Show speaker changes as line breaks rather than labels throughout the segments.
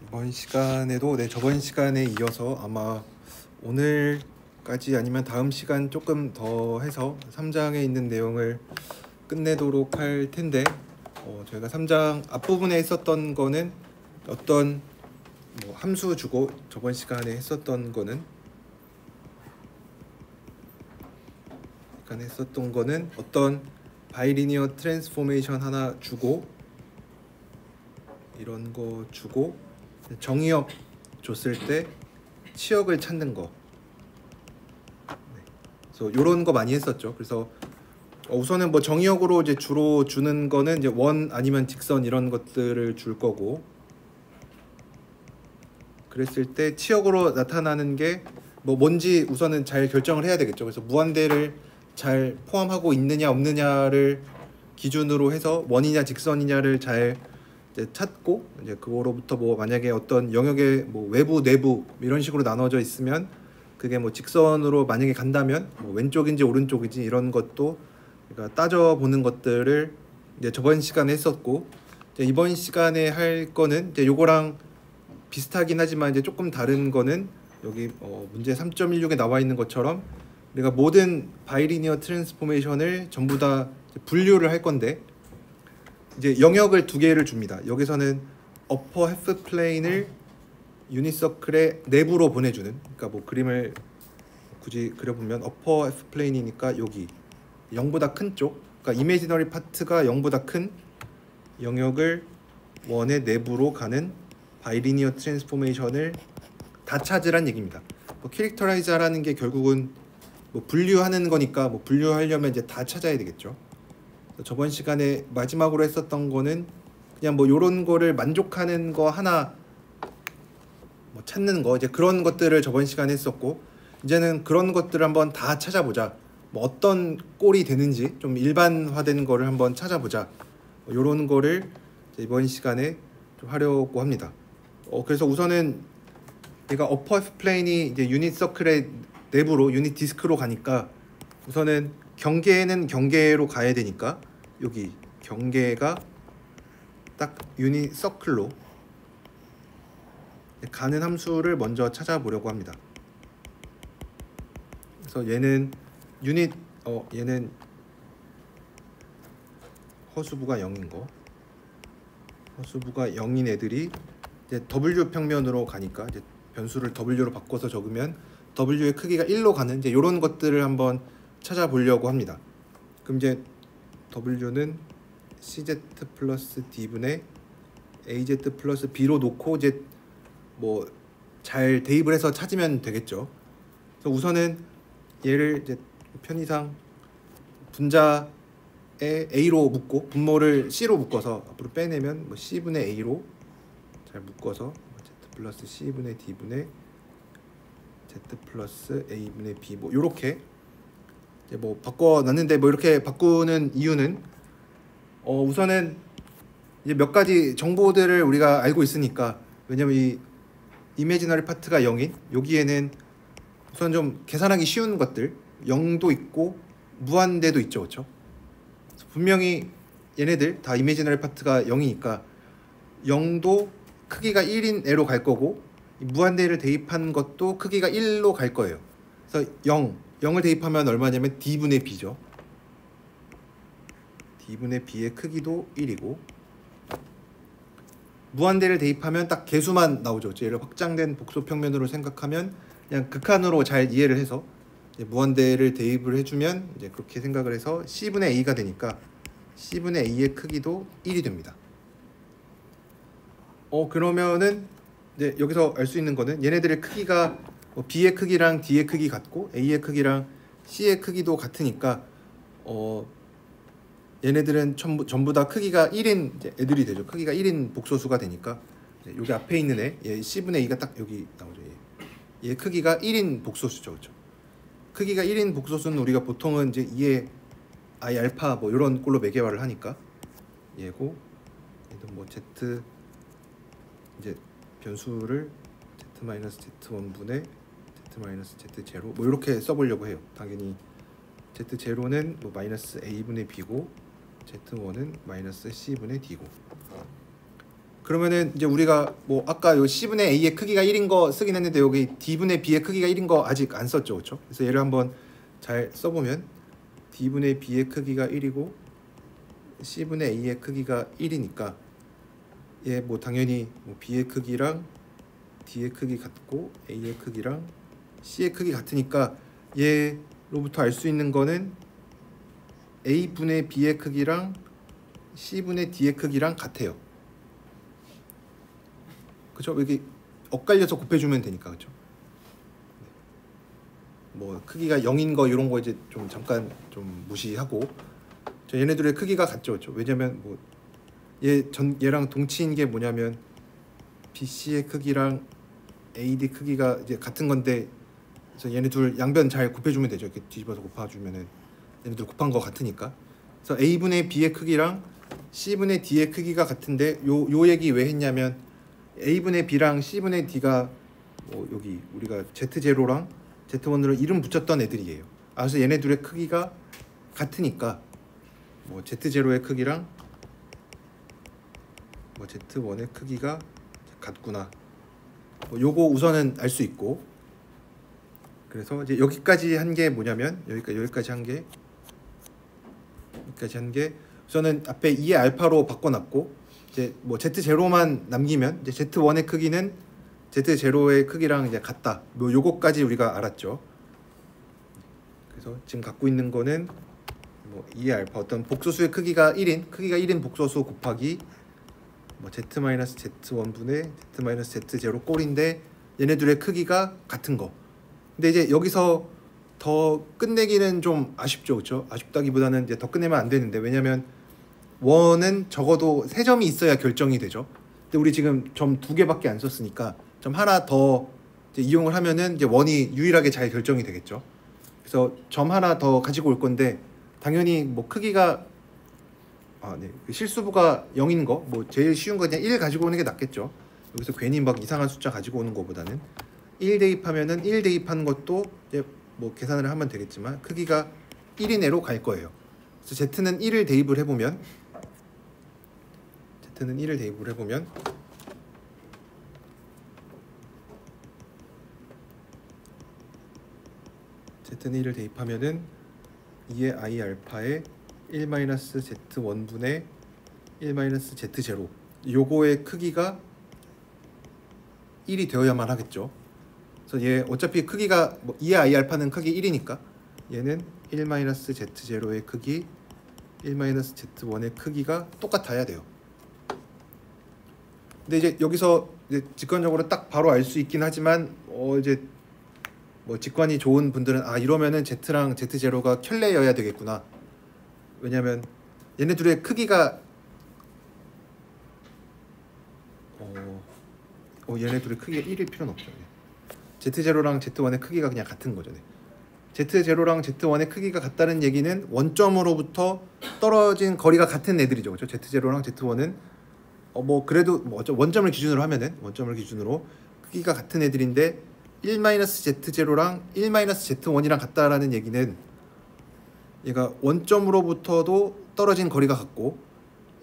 이번 시간에도 저번 시간에 이어서 아마 오늘까지 아니면 다음 시간 조금 더 해서 3장에 있는 내용을 끝내도록 할 텐데, 저희가 3장 앞부분에 했었던 거는 어떤 함수 주고, 저번 시간에 했었던 거는 어떤 바이리니어 트랜스포메이션 하나 주고, 이런 거 주고 정의역 줬을 때 치역을 찾는 거. 그래서 이런 거 많이 했었죠. 그래서 우선은 정의역으로 이제 주로 주는 거는 이제 원 아니면 직선 이런 것들을 줄 거고, 그랬을 때 치역으로 나타나는 게 뭔지 우선은 잘 결정을 해야 되겠죠. 그래서 무한대를 잘 포함하고 있느냐 없느냐를 기준으로 해서 원이냐 직선이냐를 잘 이제 찾고, 이제 그거로부터 만약에 어떤 영역의 외부 내부 이런 식으로 나눠져 있으면 그게 직선으로 만약에 간다면 왼쪽인지 오른쪽인지 이런 것도 그러니까 따져보는 것들을 이제 저번 시간에 했었고, 이제 이번 시간에 할 거는 이제 요거랑 비슷하긴 하지만 이제 조금 다른 거는 여기 문제 3.16에 나와 있는 것처럼 우리가 모든 바이리니어 트랜스포메이션을 전부 다 분류를 할 건데, 이제 영역을 두 개를 줍니다. 여기서는 어퍼 해프 플레인을 유니서클의 내부로 보내주는, 그러니까 그림을 굳이 그려보면 어퍼 해프 플레인이니까 여기 0보다 큰 쪽, 그러니까 이미지너리 파트가 0보다 큰 영역을 원의 내부로 가는 바이리니어 트랜스포메이션을 다 찾으란 얘기입니다. 캐릭터라이즈하라는 게 결국은 분류하는 거니까 분류하려면 이제 다 찾아야 되겠죠. 저번 시간에 마지막으로 했었던 거는 그냥 요런 거를 만족하는 거 하나 찾는 거, 이제 그런 것들을 저번 시간에 했었고, 이제는 그런 것들을 한번 다 찾아보자. 어떤 꼴이 되는지 좀 일반화된 거를 한번 찾아보자. 요런 거를 이번 시간에 좀 하려고 합니다. 그래서 우선은 얘가 어퍼 F 플레인이 이제 유닛 서클의 내부로 유닛 디스크로 가니까 우선은 경계는 경계로 가야 되니까 여기 경계가 딱 유닛 서클로 가는 함수를 먼저 찾아보려고 합니다. 그래서 얘는 유닛 얘는 허수부가 0인 거, 허수부가 0인 애들이 이제 W 평면으로 가니까 이제 변수를 W로 바꿔서 적으면 W의 크기가 1로 가는 이제 이런 것들을 한번 찾아보려고 합니다. 그럼 이제 W는 CZ 플러스 D분의 AZ 플러스 B로 놓고 이제 잘 대입을 해서 찾으면 되겠죠. 그래서 우선은 얘를 이제 편의상 분자에 A로 묶고 분모를 C로 묶어서 앞으로 빼내면 C분의 A로 잘 묶어서 Z 플러스 C분의 D분의 Z 플러스 A분의 B 요렇게 이제 바꿔놨는데, 이렇게 바꾸는 이유는 우선은 이제 몇 가지 정보들을 우리가 알고 있으니까, 왜냐면 이 이미지너리 파트가 0인 여기에는 우선 좀 계산하기 쉬운 것들 0도 있고 무한대도 있죠, 그렇죠? 분명히 얘네들 다 이미지너리 파트가 0이니까 0도 크기가 1인 애로 갈 거고, 무한대를 대입한 것도 크기가 1로 갈 거예요. 그래서 0을 대입하면 얼마냐면 D분의 B죠. D분의 B의 크기도 1이고, 무한대를 대입하면 딱 개수만 나오죠. 얘를 확장된 복소평면으로 생각하면 그냥 극한으로 잘 이해를 해서 무한대를 대입을 해주면 이제 그렇게 생각을 해서 C분의 A가 되니까 C분의 A의 크기도 1이 됩니다. 그러면은 이제 여기서 알 수 있는 거는 얘네들의 크기가 B의 크기랑 D의 크기 같고 A의 크기랑 C의 크기도 같으니까 얘네들은 전부 다 크기가 1인 애들이 되죠. 크기가 1인 복소수가 되니까 여기 앞에 있는 얘 C분의 A가 딱 여기 나오죠. 얘 크기가 1인 복소수죠, 그렇죠? 크기가 1인 복소수는 우리가 보통은 이제 2의 I 알파 이런 꼴로 매개화를 하니까 얘고, 얘도 Z 이제 변수를 Z-Z1분의 Z-Z0 이렇게 써보려고 해요. 당연히 Z0는 마이너스 A분의 B고 Z1은 마이너스 C분의 D고, 그러면은 이제 우리가 뭐 아까 요 C분의 A의 크기가 1인 거 쓰긴 했는데 여기 D분의 B의 크기가 1인 거 아직 안 썼죠, 그렇죠? 그래서 얘를 한번 잘 써보면 D분의 B의 크기가 1이고 C분의 A의 크기가 1이니까 얘 뭐 당연히 뭐 B의 크기랑 D의 크기 같고 A의 크기랑 C의 크기 같으니까 얘로부터 알 수 있는 거는 A분의 B의 크기랑 C분의 D의 크기랑 같아요. 그렇죠? 여기 엇갈려서 곱해주면 되니까, 그렇죠? 뭐 크기가 0인 거 이런 거 이제 좀 잠깐 좀 무시하고 얘네들의 크기가 같죠, 그렇죠? 왜냐면 뭐 얘랑 동치인 게 뭐냐면 BC의 크기랑 AD 크기가 이제 같은 건데 그래서 얘네 둘 양변 잘 곱해주면 되죠. 이렇게 뒤집어서 곱해주면은 얘네들 곱한 거 같으니까. 그래서 A분의 B의 크기랑 C분의 D의 크기가 같은데 요 얘기 왜 했냐면 A분의 B랑 C분의 D가 뭐 여기 우리가 Z0랑 Z1으로 이름 붙였던 애들이에요. 그래서 얘네 둘의 크기가 같으니까 뭐 Z0의 크기랑 뭐 Z1의 크기가 같구나. 뭐 요거 우선은 알 수 있고 그래서 이제 여기까지 한 게 뭐냐면 여기까지 한 게 우선은 앞에 2의 알파로 바꿔놨고 이제 뭐 Z0만 남기면 이제 Z1의 크기는 Z0의 크기랑 이제 같다. 뭐 요거까지 우리가 알았죠. 그래서 지금 갖고 있는 거는 뭐 2의 알파 어떤 복소수의 크기가 1인 복소수 곱하기 뭐 Z-Z1분의 Z-Z0 꼴인데 얘네들의 크기가 같은 거. 근데 이제 여기서 더 끝내기는 좀 아쉽죠, 그렇죠? 아쉽다기보다는 이제 더 끝내면 안 되는데 왜냐면 원은 적어도 3점이 있어야 결정이 되죠. 근데 우리 지금 점 2개밖에 안 썼으니까 점 하나 더 이제 이용을 하면은 이제 원이 유일하게 잘 결정이 되겠죠. 그래서 점 하나 더 가지고 올 건데 당연히 뭐 크기가 그 실수부가 0인 거 뭐 제일 쉬운 거 그냥 1 가지고 오는 게 낫겠죠. 여기서 괜히 막 이상한 숫자 가지고 오는 것보다는 1 대입하면은 1 대입하는 것도 이제 뭐 계산을 하면 되겠지만 크기가 1 이내로 갈 거예요. 그래서 Z는 1을 대입을 해보면 Z는 1을 대입하면은 2의 I 알파에 1-Z1분의 1-Z0 요거의 크기가 1이 되어야만 하겠죠. 그래서 얘 어차피 크기가 뭐 2의 I 알파는 크기 1이니까 얘는 1-Z0의 크기 1-Z1의 크기가 똑같아야 돼요. 근데 이제 여기서 이제 직관적으로 딱 바로 알 수 있긴 하지만 이제 뭐 직관이 좋은 분들은 이러면은 Z랑 Z0가 켤레여야 되겠구나. 왜냐면 얘네 둘의 크기가 얘네 둘의 크기가 1일 필요는 없죠. Z0랑 Z1의 크기가 그냥 같은 거죠. Z0랑 Z1의 크기가 같다는 얘기는 원점으로부터 떨어진 거리가 같은 애들이죠. 그렇죠? Z0랑 Z1은 뭐 그래도 뭐 원점을 기준으로 하면은 원점을 기준으로 크기가 같은 애들인데 1-Z0랑 1-Z1이랑 같다라는 얘기는 얘가 원점으로부터도 떨어진 거리가 같고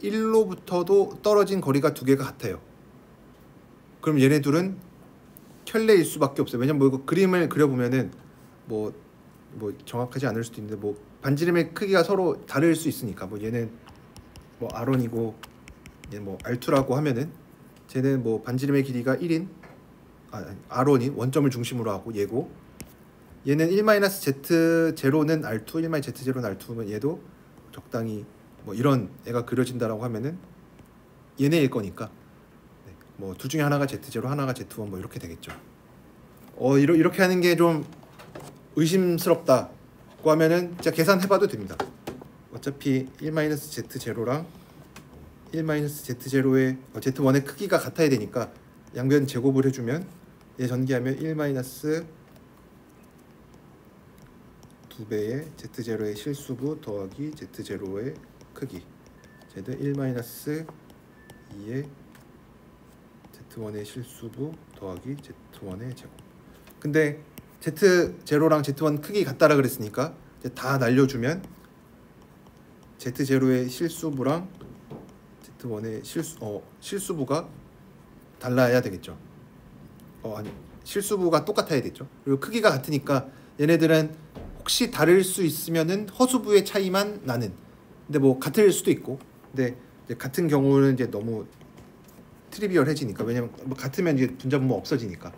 1로부터도 떨어진 거리가 2개가 같아요. 그럼 얘네 둘은 켤레일 수밖에 없어요. 왜냐면 뭐 이거 그림을 그려보면은 뭐 정확하지 않을 수도 있는데 뭐 반지름의 크기가 서로 다를 수 있으니까 뭐 얘는 뭐 R1이고 얘는 뭐 R2라고 하면은 쟤는 뭐 반지름의 길이가 1인 R1이 원점을 중심으로 하고 얘고 얘는 1-Z0는 R2, 1-Z0는 R2면 얘도 적당히 뭐 이런 애가 그려진다라고 하면은 얘네일 거니까 뭐 둘 중에 하나가 Z0, 하나가 Z1 뭐 이렇게 되겠죠. 이렇게 하는 게 좀 의심스럽다고 하면은 진짜 계산해봐도 됩니다. 어차피 1-Z0랑 1-Z0의 Z1의 크기가 같아야 되니까 양변 제곱을 해주면 얘 전개하면 1-2배의 Z0의 실수부 더하기 Z0의 크기 쟤도 1-2의 Z1의 실수부 더하기 Z1의 제곱. 근데 Z0랑 Z1 크기 같다라 그랬으니까 이제 다 날려주면 Z0의 실수부랑 Z1의 실수부가 달라야 되겠죠. 아니 실수부가 똑같아야 되죠. 그리고 크기가 같으니까 얘네들은 혹시 다를 수 있으면은 허수부의 차이만 나는. 근데 뭐 같을 수도 있고. 근데 이제 같은 경우는 이제 너무 트리비얼해지니까. 왜냐면 뭐 같으면 이제 분자분모 없어지니까.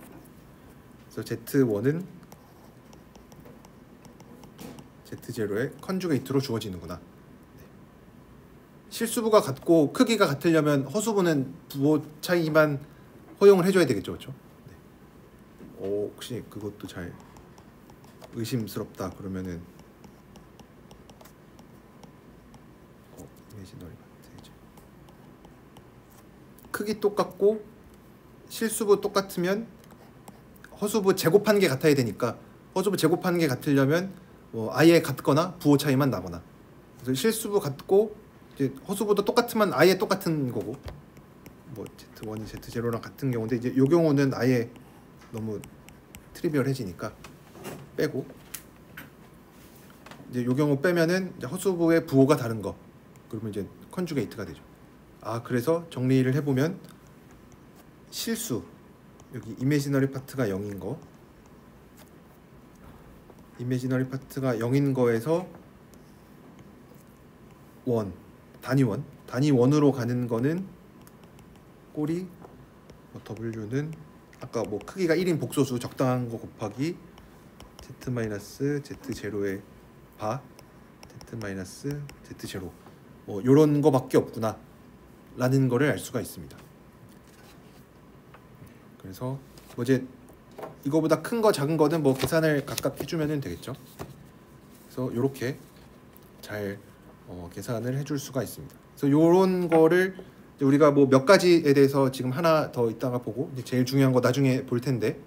그래서 Z1은 Z0의 컨주게이트로 주어지는구나. 실수부가 같고 크기가 같으려면 허수부는 부호 차이만 허용을 해줘야 되겠죠, 그렇죠? 네. 혹시 그것도 잘 의심스럽다 그러면은 이미지너리 파트 크기 똑같고 실수부 똑같으면 허수부 제곱한 게 같아야 되니까 허수부 제곱한 게 같으려면 뭐 아예 같거나 부호 차이만 나거나. 그래서 실수부 같고 이제 허수부도 똑같으면 아예 똑같은 거고. 뭐 Z1이 Z0랑 같은 경우인데 이제 요 경우는 아예 너무 트리비얼해지니까 빼고, 이제 요 경우 빼면은 이제 허수부의 부호가 다른 거, 그러면 이제 컨주게이트가 되죠. 그래서 정리를 해보면 실수 여기 이미지너리 파트가 0인 거, 이미지너리 파트가 0인 거에서 단위 원으로 가는 거는 꼴이 W는 아까 뭐 크기가 1인 복소수 적당한 거 곱하기 Z-Z0의 바 Z-Z0 뭐 요런 거밖에 없구나 라는 거를 알 수가 있습니다. 그래서 뭐 이제 이거보다 큰 거 작은 거는 뭐 계산을 각각 해주면 되겠죠. 그래서 요렇게 잘 계산을 해줄 수가 있습니다. 그래서 요런 거를 우리가 뭐 몇 가지에 대해서 지금 하나 더 이따가 보고 이제 제일 중요한 거 나중에 볼 텐데,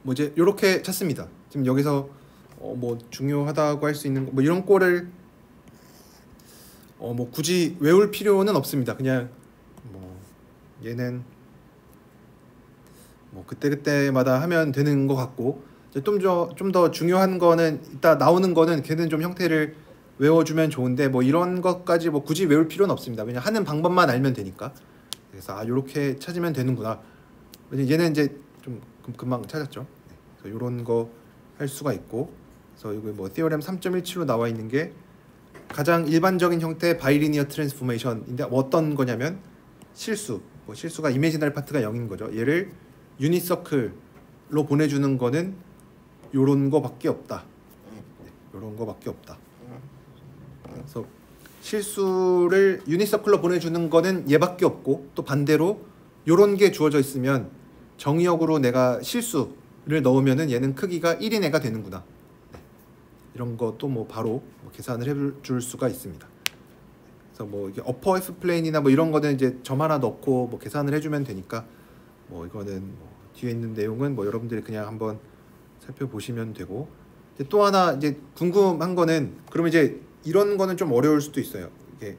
뭐 이제 요렇게 찾습니다. 지금 여기서 뭐 중요하다고 할 수 있는 뭐 이런 꼴을 뭐 굳이 외울 필요는 없습니다. 그냥 뭐 얘는 뭐 그때그때마다 하면 되는 것 같고, 좀 더 중요한 거는 이따 나오는 거는 걔는 좀 형태를 외워주면 좋은데 뭐 이런 것까지 뭐 굳이 외울 필요는 없습니다. 그냥 하는 방법만 알면 되니까. 그래서 요렇게 찾으면 되는구나. 얘는 이제 좀 금방 찾았죠. 네. 그래서 요런 거 할 수가 있고, 그래서 이거 뭐 티어렘 3.17로 나와 있는 게 가장 일반적인 형태의 바이리니어 트랜스포메이션인데 어떤 거냐면 실수가 이미지널 파트가 0인 거죠. 얘를 유니서클로 보내주는 거는 요런 거밖에 없다. 요런 거밖에 없다. 그래서 실수를 유니서클로 보내주는 거는 얘밖에 없고, 또 반대로 요런 게 주어져 있으면 정의역으로 내가 실수를 넣으면은 얘는 크기가 1인 애가 되는구나. 이런 것도 뭐 바로 계산을 해줄 수가 있습니다. 그래서 뭐 이게 어퍼 F 플레인이나 뭐 이런 거는 이제 점 하나 넣고 뭐 계산을 해주면 되니까, 뭐 이거는 뭐 뒤에 있는 내용은 뭐 여러분들이 그냥 한번 살펴보시면 되고, 이제 또 하나 이제 궁금한 거는, 그러면 이제 이런 거는 좀 어려울 수도 있어요. 이게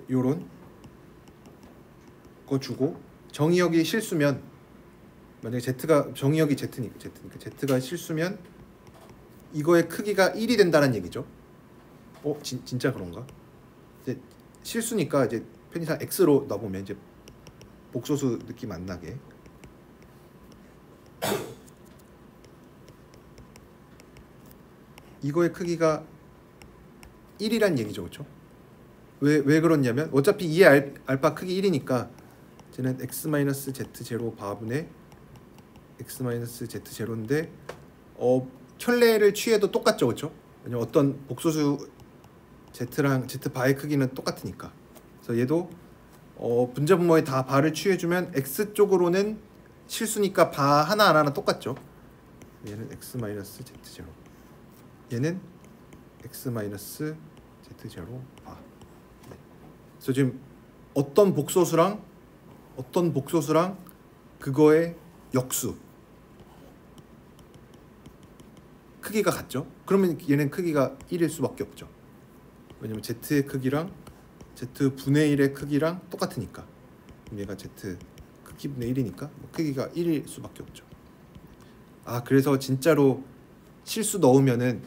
요런 거 주고 정의역이 실수면, 만약에 Z가 정의역이 Z니까 Z가 실수면 이거의 크기가 1이 된다는 얘기죠. 진짜 그런가? 이제 실수니까 이제 편의상 X로 넣어보면 이제 복소수 느낌 안 나게. 이거의 크기가 1이란 얘기죠, 그렇죠? 왜 그렇냐면 어차피 2의 알파 크기 1이니까 쟤는 x-z0 바분의 x-z0인데 켤레를 취해도 똑같죠, 그렇죠? 왜냐면 어떤 복소수 z랑 z 바의 크기는 똑같으니까. 그래서 얘도 분자분모에 다 바를 취해주면 x 쪽으로는 실수니까 바 하나 똑같죠. 얘는 x-z0, 얘는 x-z0 바. 그래서 지금 어떤 복소수랑 그거의 역수 크기가 같죠? 그러면 얘는 크기가 1일 수밖에 없죠. 왜냐면 z의 크기랑 z분의 1의 크기랑 똑같으니까. 얘가 z 크기분의 1이니까 크기가 1일 수밖에 없죠. 그래서 진짜로 실수 넣으면은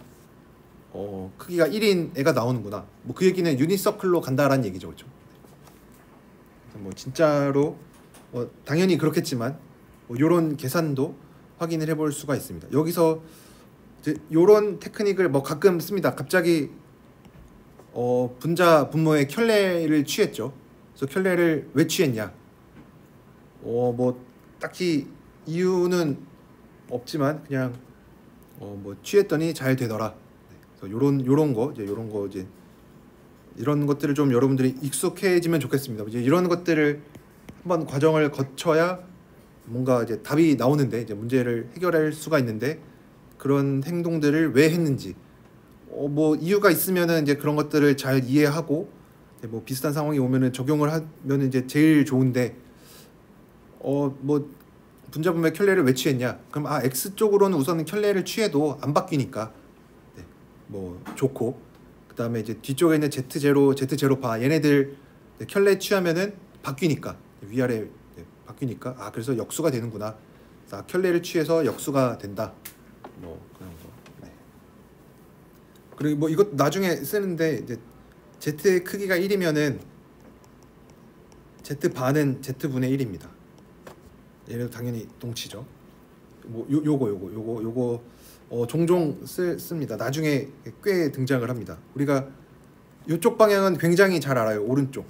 크기가 1인 애가 나오는구나. 뭐 그 얘기는 유니서클로 간다라는 얘기죠, 그렇죠? 뭐 진짜로 당연히 그렇겠지만 이런 계산도 확인을 해볼 수가 있습니다. 여기서 이제 이런 테크닉을 뭐 가끔 씁니다. 갑자기 분자 분모의 켤레를 취했죠. 그래서 켤레를 왜 취했냐? 뭐 딱히 이유는 없지만 그냥 뭐 취했더니 잘 되더라. 그래서 요런 거 이제 이런 것들을 좀 여러분들이 익숙해지면 좋겠습니다. 이제 이런 것들을 한번 과정을 거쳐야 뭔가 이제 답이 나오는데 이제 문제를 해결할 수가 있는데 그런 행동들을 왜 했는지 뭐 이유가 있으면은 이제 그런 것들을 잘 이해하고 뭐 비슷한 상황이 오면은 적용을 하면 이제 제일 좋은데 뭐 분자분모의 켤레를 왜 취했냐? 그럼 x 쪽으로는 우선 켤레를 취해도 안 바뀌니까 네, 뭐 좋고 그다음에 이제 뒤쪽에 있는 z0, z0 바 얘네들 켤레 취하면은 바뀌니까 위아래 바뀌니까 그래서 역수가 되는구나. 켤레를 취해서 역수가 된다. 뭐 그런 거. 네. 그리고 뭐 이것 나중에 쓰는데 이제 z의 크기가 1이면은 z 바는 z 분의 1입니다. 얘는 당연히 동치죠. 뭐 요거 종종 씁니다. 나중에 꽤 등장을 합니다. 우리가 이쪽 방향은 굉장히 잘 알아요. 오른쪽에서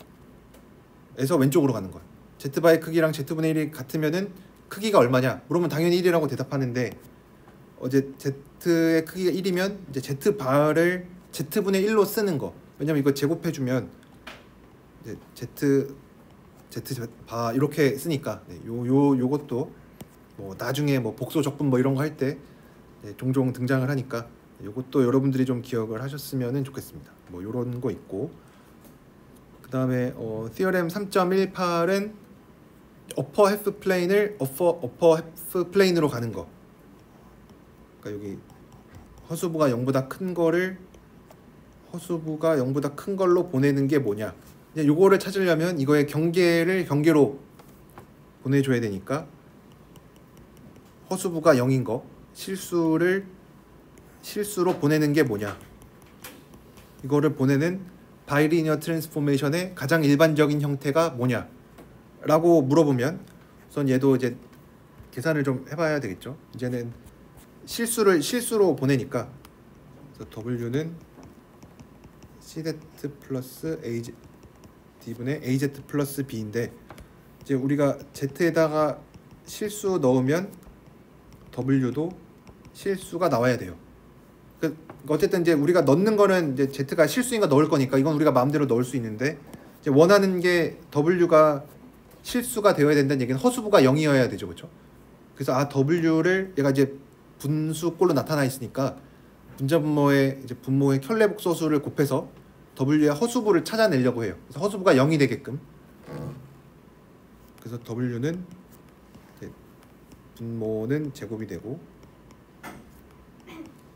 왼쪽으로 가는 거. z바의 크기랑 z분의 1이 같으면은 크기가 얼마냐? 물으면 당연히 1이라고 대답하는데 어제 z의 크기가 1이면 이제 z바를 z분의 1로 쓰는 거. 왜냐면 이거 제곱해 주면 이제 z바 이렇게 쓰니까 요것도 뭐 나중에 뭐 복소 적분 뭐 이런 거 할 때 종종 등장을 하니까 요것도 여러분들이 좀 기억을 하셨으면 좋겠습니다. 뭐 요런 거 있고 그다음에 티어렘 3.18은 어퍼 해프 플레인을 어퍼 해프 플레인으로 가는 거. 그러니까 여기 허수부가 0보다 큰 거를 허수부가 0보다 큰 걸로 보내는 게 뭐냐? 요거를 찾으려면 이거의 경계로 보내줘야 되니까 허수부가 0인 거 실수로 보내는 게 뭐냐? 이거를 보내는 바이리니어 트랜스포메이션의 가장 일반적인 형태가 뭐냐? 라고 물어보면 우선 얘도 이제 계산을 좀 해봐야 되겠죠. 이제는 실수로 보내니까 그래서 W는 CZ 플러스 D분의 AZ 플러스 B인데 이제 우리가 Z에다가 실수 넣으면 W도 실수가 나와야 돼요. 어쨌든 이제 우리가 넣는 거는 이제 Z가 실수인 거 넣을 거니까 이건 우리가 마음대로 넣을 수 있는데 이제 원하는 게 W가 실수가 되어야 된다는 얘기는 허수부가 0이어야 되죠, 그렇죠? 그래서 W를 얘가 이제 분수꼴로 나타나 있으니까 분자분모의 이제 분모의 켤레 복소수를 곱해서 W의 허수부를 찾아내려고 해요. 그래서 허수부가 0이 되게끔. 그래서 W는 이제 분모는 제곱이 되고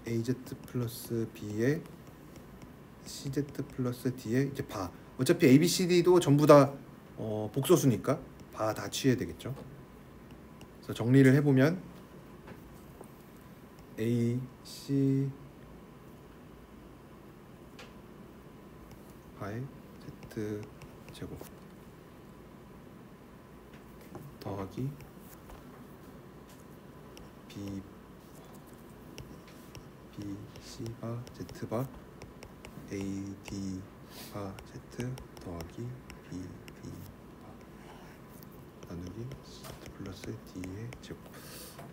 AZ 플러스 B에 CZ 플러스 D에 이제 바. 어차피 A, B, C, D도 전부 다 복소수니까 바 다 취해야 되겠죠. 그래서 정리를 해보면 A, C 바의 Z 제곱 더하기 B C 바 Z 바 A D 바 Z 더하기 B 바 나누기 Z 플러스 D의 제곱.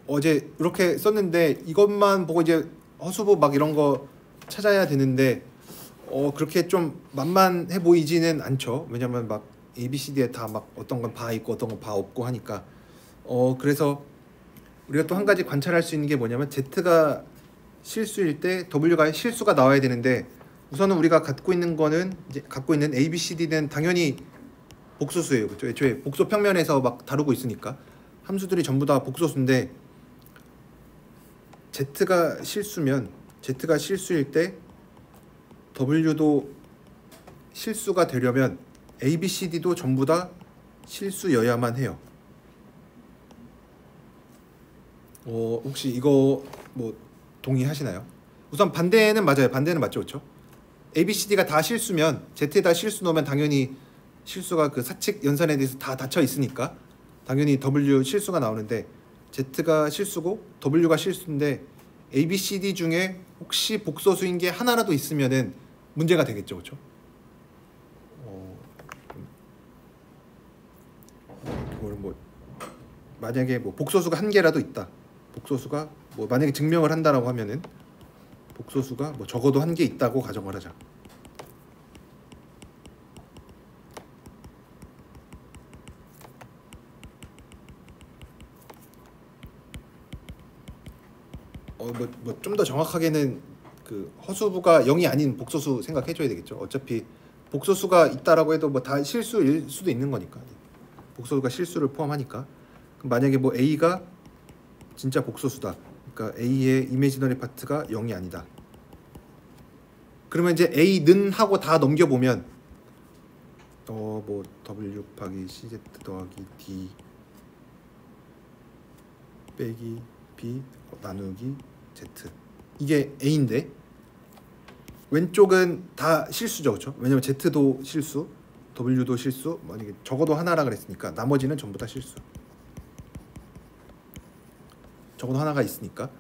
어제 이렇게 썼는데 이것만 보고 이제 허수부 막 이런 거 찾아야 되는데 그렇게 좀 만만해 보이지는 않죠. 왜냐면 막 A, B, C, D에 다 막 어떤 건 바 있고 어떤 건 바 없고 하니까 그래서 우리가 또 한 가지 관찰할 수 있는 게 뭐냐면 Z가 실수일 때 W가 실수가 나와야 되는데 우선은 우리가 갖고 있는 거는 이제 갖고 있는 A, B, C, D는 당연히 복소수예요. 그렇죠? 애초에 복소 평면에서 막 다루고 있으니까 함수들이 전부 다 복소수인데 Z가 실수일 때 W도 실수가 되려면 A, B, C, D도 전부 다 실수여야만 해요. 혹시 이거 뭐 동의하시나요? 우선 반대는 맞아요. 반대는 맞죠, 그렇죠? A, B, C, D가 다 실수면 Z에다 실수 넣으면 당연히 실수가 그 사칙 연산에 대해서 다 닫혀 있으니까 당연히 W 실수가 나오는데 Z가 실수고 W가 실수인데 A, B, C, D 중에 혹시 복소수인 게 하나라도 있으면은 문제가 되겠죠, 그렇죠? 뭐 만약에 뭐 복소수가 한 개라도 있다. 복소수가 뭐 만약에 증명을 한다라고 하면은 복소수가 뭐 적어도 한 개 있다고 가정을 하자. 뭐 좀 더 정확하게는 그 허수부가 0이 아닌 복소수 생각해줘야 되겠죠. 어차피 복소수가 있다라고 해도 뭐 다 실수일 수도 있는 거니까. 복소수가 실수를 포함하니까. 그럼 만약에 뭐 A가 진짜 복소수다. 그러니까 A의 이미지너리 파트가 0이 아니다. 그러면 이제 A는 하고 다 넘겨보면 뭐 W 곱하기 CZ 더하기 D 빼기 B 나누기 Z 이게 A인데 왼쪽은 다 실수죠, 그렇죠? 왜냐면 Z도 실수, W도 실수, 만약에 적어도 하나라 그랬으니까 나머지는 전부 다 실수. 적어도 하나가 있으니까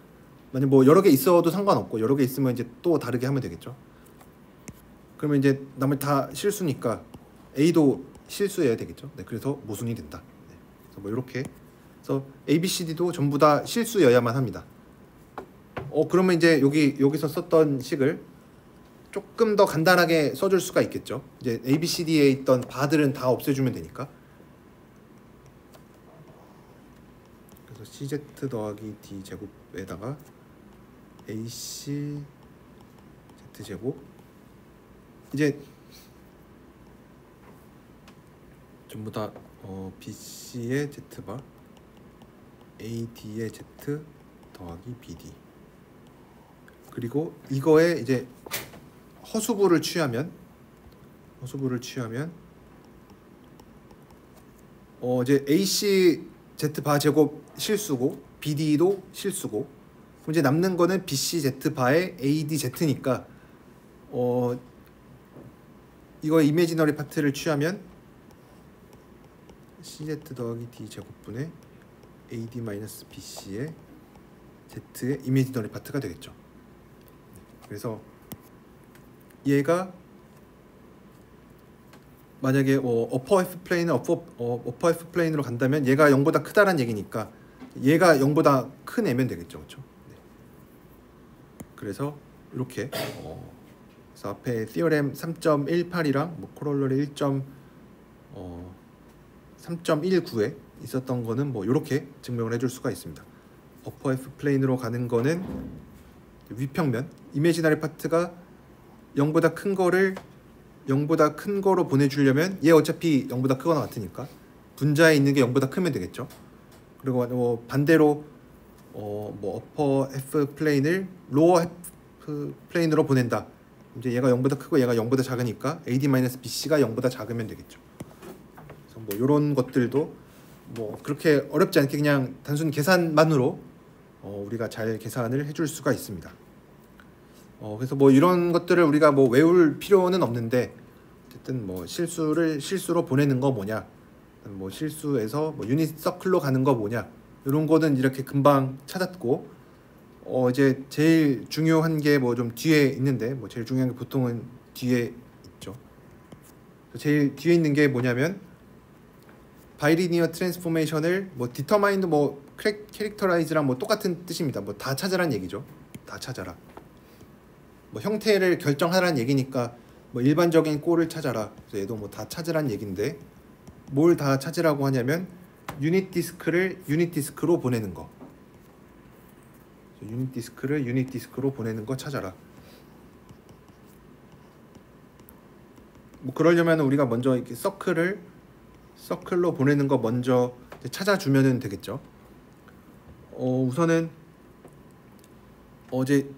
만약 뭐 여러 개 있어도 상관없고 여러 개 있으면 이제 또 다르게 하면 되겠죠. 그러면 이제 나머지 다 실수니까 A도 실수해야 되겠죠. 네, 그래서 모순이 된다. 네, 그래서 뭐 이렇게 그래서 A, B, C, D도 전부 다 실수여야만 합니다. 그러면 이제 여기서 썼던 식을 조금 더 간단하게 써줄 수가 있겠죠. 이제 A, B, C, D에 있던 바들은 다 없애주면 되니까. 그래서 CZ 더하기 D 제곱에다가 AC Z 제곱 이제 전부 다 BC의 Z바 AD의 Z 더하기 BD 그리고 이거에 이제 허수부를 취하면 이제 AC Z 바 제곱 실수고 BD도 실수고 이제 남는 거는 BC Z 바의 AD Z니까 이거 이미지너리 파트를 취하면 CZ 더하기 D 제곱분의 AD 마이너스 BC의 Z의 이미지너리 파트가 되겠죠. 그래서 얘가 만약에 어퍼 F 플레인은 어퍼 F 플레인으로 간다면 얘가 0보다 크다란 얘기니까 얘가 0보다 큰 애면 되겠죠, 그렇죠? 네. 그래서 이렇게 그래서 앞에 티어렘 3.18이랑 뭐 코롤러리 3.19에 있었던 거는 뭐 이렇게 증명을 해줄 수가 있습니다. 어퍼 F 플레인으로 가는 거는 위평면 이미지너리 파트가 0보다 큰 거를 0보다 큰 거로 보내주려면 얘 어차피 0보다 크거나 같으니까 분자에 있는 게 0보다 크면 되겠죠. 그리고 반대로 뭐 어퍼 F 플레인을 로어 F 플레인으로 보낸다. 이제 얘가 0보다 크고 얘가 0보다 작으니까 AD-BC가 0보다 작으면 되겠죠. 그래서 뭐 이런 것들도 뭐 그렇게 어렵지 않게 그냥 단순 계산만으로 우리가 잘 계산을 해줄 수가 있습니다. 그래서 뭐 이런 것들을 우리가 뭐 외울 필요는 없는데 어쨌든 뭐 실수로 보내는 거 뭐냐, 뭐 실수에서 뭐 유닛 서클로 가는 거 뭐냐 이런 거는 이렇게 금방 찾았고 이제 제일 중요한 게 뭐 좀 뒤에 있는데 뭐 제일 중요한 게 보통은 뒤에 있죠. 제일 뒤에 있는 게 뭐냐면 바이리니어 트랜스포메이션을 뭐 디터마인드 뭐 캐릭터라이즈랑 뭐 똑같은 뜻입니다. 뭐 다 찾으란 얘기죠. 다 찾아라. 뭐 형태를 결정하라는 얘기니까 뭐 일반적인 꼴을 찾아라. 그래서 얘도 뭐 다 찾으란 얘긴데 뭘 다 찾으라고 하냐면 유닛 디스크를 유닛 디스크로 보내는 거. 유닛 디스크를 유닛 디스크로 보내는 거 찾아라. 뭐 그러려면 우리가 먼저 이렇게 서클로 보내는 거 먼저 찾아주면은 되겠죠. 우선은 어제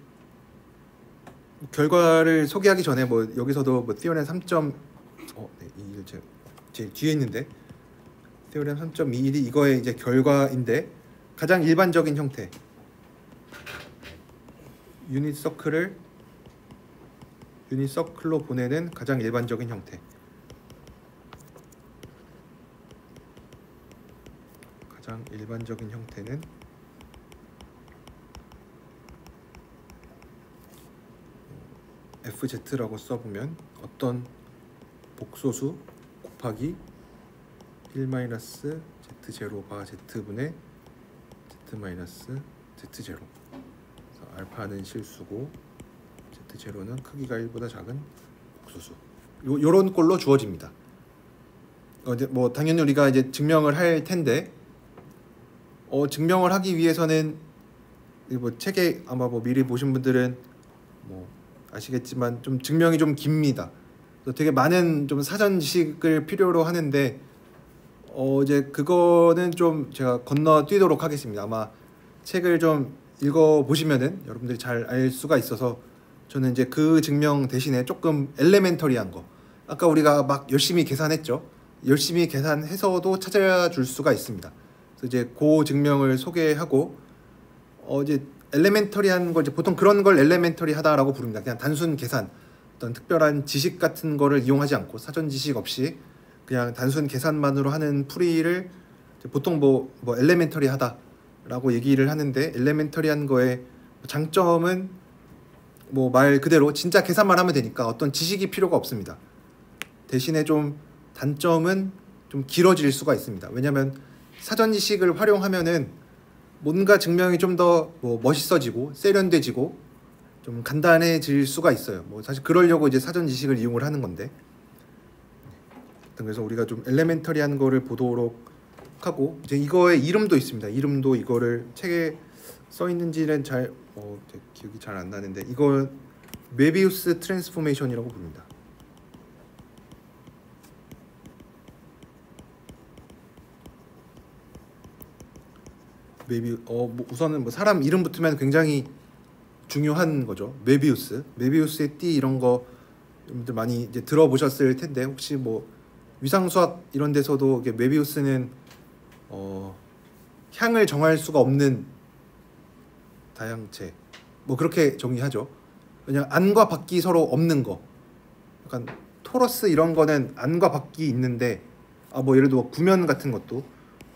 결과를 소개하기 전에 뭐 여기서도 뭐 티어렘 3점 네, 제일 뒤에 있는데 티어렘 3.21이 이거의 이제 결과인데 가장 일반적인 형태 유닛 서클로 보내는 가장 일반적인 형태. 가장 일반적인 형태는 FZ라고 써보면 어떤 복소수 곱하기 1-Z0 바 Z분의 Z-Z0. 알파는 실수고 Z0는 크기가 1보다 작은 복소수. 요런 꼴로 주어집니다. 이제 뭐 당연히 우리가 이제 증명을 할 텐데 증명을 하기 위해서는 뭐 책에 아마 뭐 미리 보신 분들은 뭐 아시겠지만 좀 증명이 좀 깁니다. 되게 많은 좀 사전 지식을 필요로 하는데 이제 그거는 좀 제가 건너뛰도록 하겠습니다. 아마 책을 좀 읽어 보시면은 여러분들이 잘 알 수가 있어서 저는 이제 그 증명 대신에 조금 엘레멘터리한 거, 아까 우리가 막 열심히 계산했죠. 열심히 계산해서도 찾아줄 수가 있습니다. 그래서 이제 그 증명을 소개하고 이제 엘레멘터리한 거, 이제 보통 그런 걸 엘레멘터리하다라고 부릅니다. 그냥 단순 계산, 어떤 특별한 지식 같은 거를 이용하지 않고 사전 지식 없이 그냥 단순 계산만으로 하는 풀이를 보통 뭐 엘레멘터리하다라고 얘기를 하는데, 엘레멘터리한 거의 장점은 뭐 말 그대로 진짜 계산만 하면 되니까 어떤 지식이 필요가 없습니다. 대신에 좀 단점은 좀 길어질 수가 있습니다. 왜냐하면 사전 지식을 활용하면은 뭔가 증명이 좀 더 뭐 멋있어지고 세련돼지고 좀 간단해질 수가 있어요. 뭐 사실 그러려고 이제 사전 지식을 이용을 하는 건데, 그래서 우리가 좀 엘레멘터리한 거를 보도록 하고, 이제 이거의 이름도 있습니다. 이름도 이거를 책에 써 있는지는 잘 기억이 잘 안 나는데, 이걸 메비우스 트랜스포메이션이라고 부릅니다. 뭐 우선은 뭐 사람 이름 붙으면 굉장히 중요한 거죠. 메비우스의 띠 이런 거 여러분들 많이 이제 들어보셨을 텐데, 혹시 뭐 위상수학 이런 데서도 이게 메비우스는 향을 정할 수가 없는 다양체, 뭐 그렇게 정의하죠. 그냥 안과 밖이 서로 없는 거, 약간 토러스 이런 거는 안과 밖이 있는데, 뭐 예를 들어 구면 같은 것도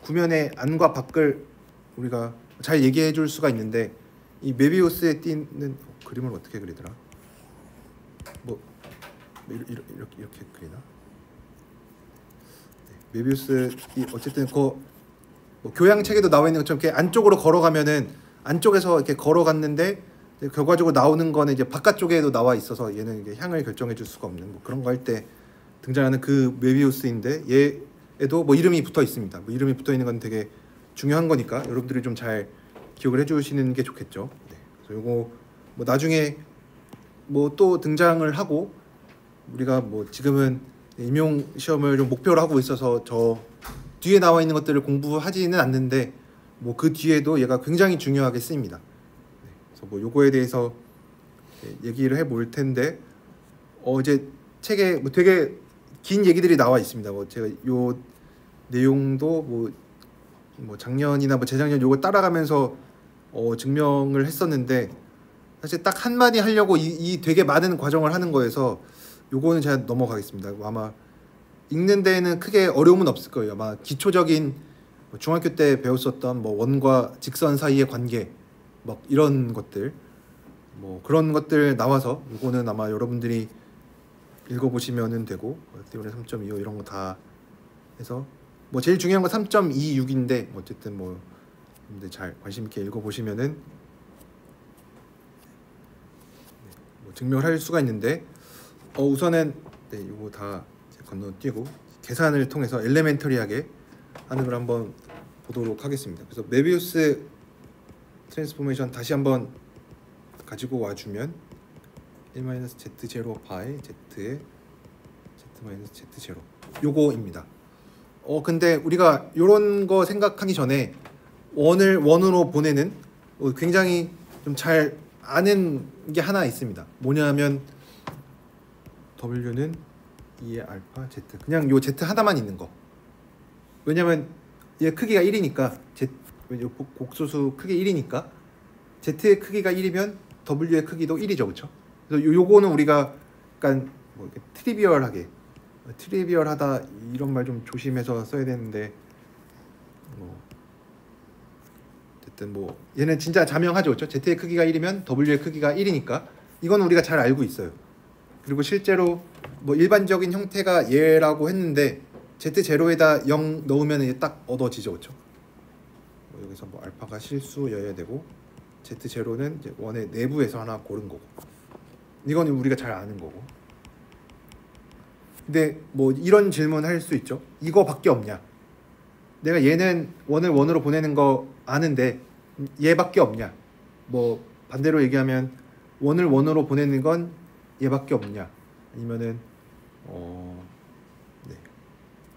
구면의 안과 밖을 우리가 잘 얘기해 줄 수가 있는데, 이 메비우스의 띠는 그림을 어떻게 그리더라? 뭐 이렇게 그리나? 네, 메비우스 띠 어쨌든 뭐 교양 책에도 나와 있는 것처럼 이렇게 안쪽으로 걸어가면은 안쪽에서 이렇게 걸어갔는데 결과적으로 나오는 거는 이제 바깥쪽에도 나와 있어서 얘는 이게 향을 결정해 줄 수가 없는 뭐 그런 거 할 때 등장하는 그 메비우스인데, 얘에도 뭐 이름이 붙어 있습니다. 뭐 이름이 붙어 있는 건 되게 중요한 거니까 여러분들이 좀 잘 기억을 해주시는 게 좋겠죠. 네. 그래서 요거 뭐 나중에 뭐 또 등장을 하고, 우리가 뭐 지금은 임용 시험을 좀 목표로 하고 있어서 저 뒤에 나와 있는 것들을 공부하지는 않는데, 뭐 그 뒤에도 얘가 굉장히 중요하게 쓰입니다. 네. 그래서 뭐 요거에 대해서 얘기를 해볼 텐데, 이제 책에 뭐 되게 긴 얘기들이 나와 있습니다. 뭐 제가 요 내용도 뭐 작년이나 뭐 재작년 요거 따라가면서 증명을 했었는데, 사실 딱 한마디 하려고 이 되게 많은 과정을 하는 거여서 요거는 제가 넘어가겠습니다. 아마 읽는 데에는 크게 어려움은 없을 거예요. 아마 기초적인 중학교 때 배웠었던 뭐 원과 직선 사이의 관계, 뭐 이런 것들, 뭐 그런 것들 나와서 요거는 아마 여러분들이 읽어보시면은 되고, 때문에 3.25 이런 거 다 해서 뭐 제일 중요한 건 3.26인데 어쨌든 뭐 여러분들 잘 관심 있게 읽어보시면은 뭐 증명을 할 수가 있는데, 우선은 이거 다 건너뛰고 계산을 통해서 엘레멘터리하게 하는 걸 한번 보도록 하겠습니다. 그래서 메비우스 트랜스포메이션 다시 한번 가지고 와주면 1-Z0 바이 Z의 Z-Z0 요거입니다. 근데 우리가 요런 거 생각하기 전에 원으로 보내는 굉장히 좀 잘 아는 게 하나 있습니다. 뭐냐면 W는 2의 알파 Z, 그냥 요 Z 하나만 있는 거. 왜냐면 얘 크기가 1이니까 곡소수 크기 1이니까 Z의 크기가 1이면 W의 크기도 1이죠, 그렇죠? 그래서 요거는 우리가 약간 뭐 트리비얼하다 이런 말 좀 조심해서 써야 되는데 뭐 어쨌든 뭐 얘는 진짜 자명하죠, 그렇죠? Z의 크기가 1이면 W의 크기가 1이니까 이거는 우리가 잘 알고 있어요. 그리고 실제로 뭐 일반적인 형태가 얘라고 했는데 Z0에다 0 넣으면 이게 딱 얻어지죠, 그렇죠? 뭐 여기서 뭐 알파가 실수여야 되고 Z0는 이제 원의 내부에서 하나 고른 거고 이건 우리가 잘 아는 거고. 근데 뭐 이런 질문 할 수 있죠. 이거밖에 없냐? 내가 얘는 원을 원으로 보내는 거 아는데 얘밖에 없냐? 뭐 반대로 얘기하면 원을 원으로 보내는 건 얘밖에 없냐? 아니면은 네.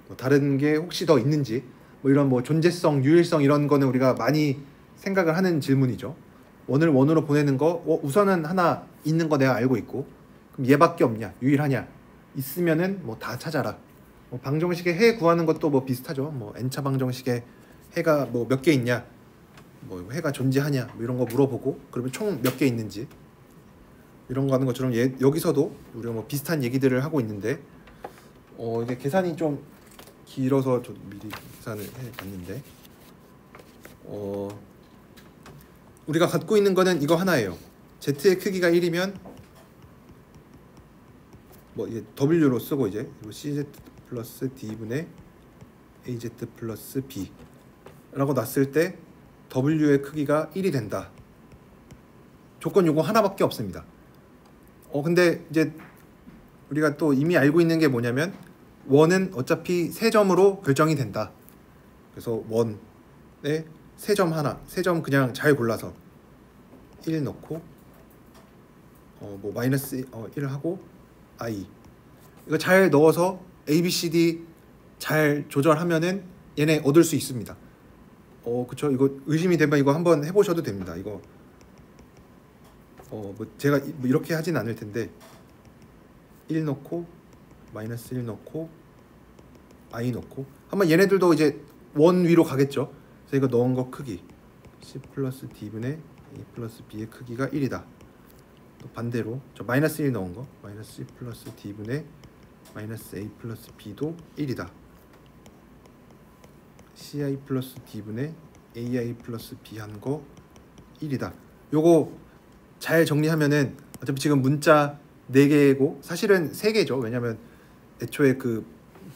뭐 다른 게 혹시 더 있는지 뭐 이런 뭐 존재성, 유일성 이런 거는 우리가 많이 생각을 하는 질문이죠. 원을 원으로 보내는 거 우선은 하나 있는 거 내가 알고 있고 그럼 얘밖에 없냐? 유일하냐? 있으면은 뭐 다 찾아라. 뭐 방정식의 해 구하는 것도 뭐 비슷하죠. 뭐 n차 방정식에 해가 뭐 몇 개 있냐? 뭐 해가 존재하냐? 뭐 이런 거 물어보고 그러면 총 몇 개 있는지 이런 거 하는 것처럼 여기서도 우리가 뭐 비슷한 얘기들을 하고 있는데 이게 계산이 좀 길어서 저 미리 계산을 해봤는데 우리가 갖고 있는 거는 이거 하나예요. Z의 크기가 1이면 뭐 이게 W로 쓰고 이제 CZ 플러스 D분의 AZ 플러스 B 라고 놨을 때 W의 크기가 1이 된다. 조건 요거 하나밖에 없습니다. 근데 이제 우리가 또 이미 알고 있는 게 뭐냐면 원은 어차피 세 점으로 결정이 된다. 그래서 원에 세 점 하나, 세 점 그냥 잘 골라서 1 넣고 뭐 마이너스 1 하고 I 이거 잘 넣어서 A, B, C, D 잘 조절하면은 얘네 얻을 수 있습니다. 그쵸? 이거 의심이 되면 이거 한번 해보셔도 됩니다. 이거 뭐 제가 뭐 이렇게 하진 않을 텐데 1 넣고 마이너스 1 넣고 I 넣고 한번 얘네들도 이제 원 위로 가겠죠. 그래서 이거 넣은 거 크기 C 플러스 D분의 A 플러스 B의 크기가 1이다. 또 반대로 저 마이너스 1 넣은 거 마이너스 C 플러스 D분의 마이너스 A 플러스 B도 1이다. CI 플러스 D분의 AI 플러스 B 한 거 1이다. 요거 잘 정리하면은 어차피 지금 문자 4개고 사실은 3개죠. 왜냐면 애초에 그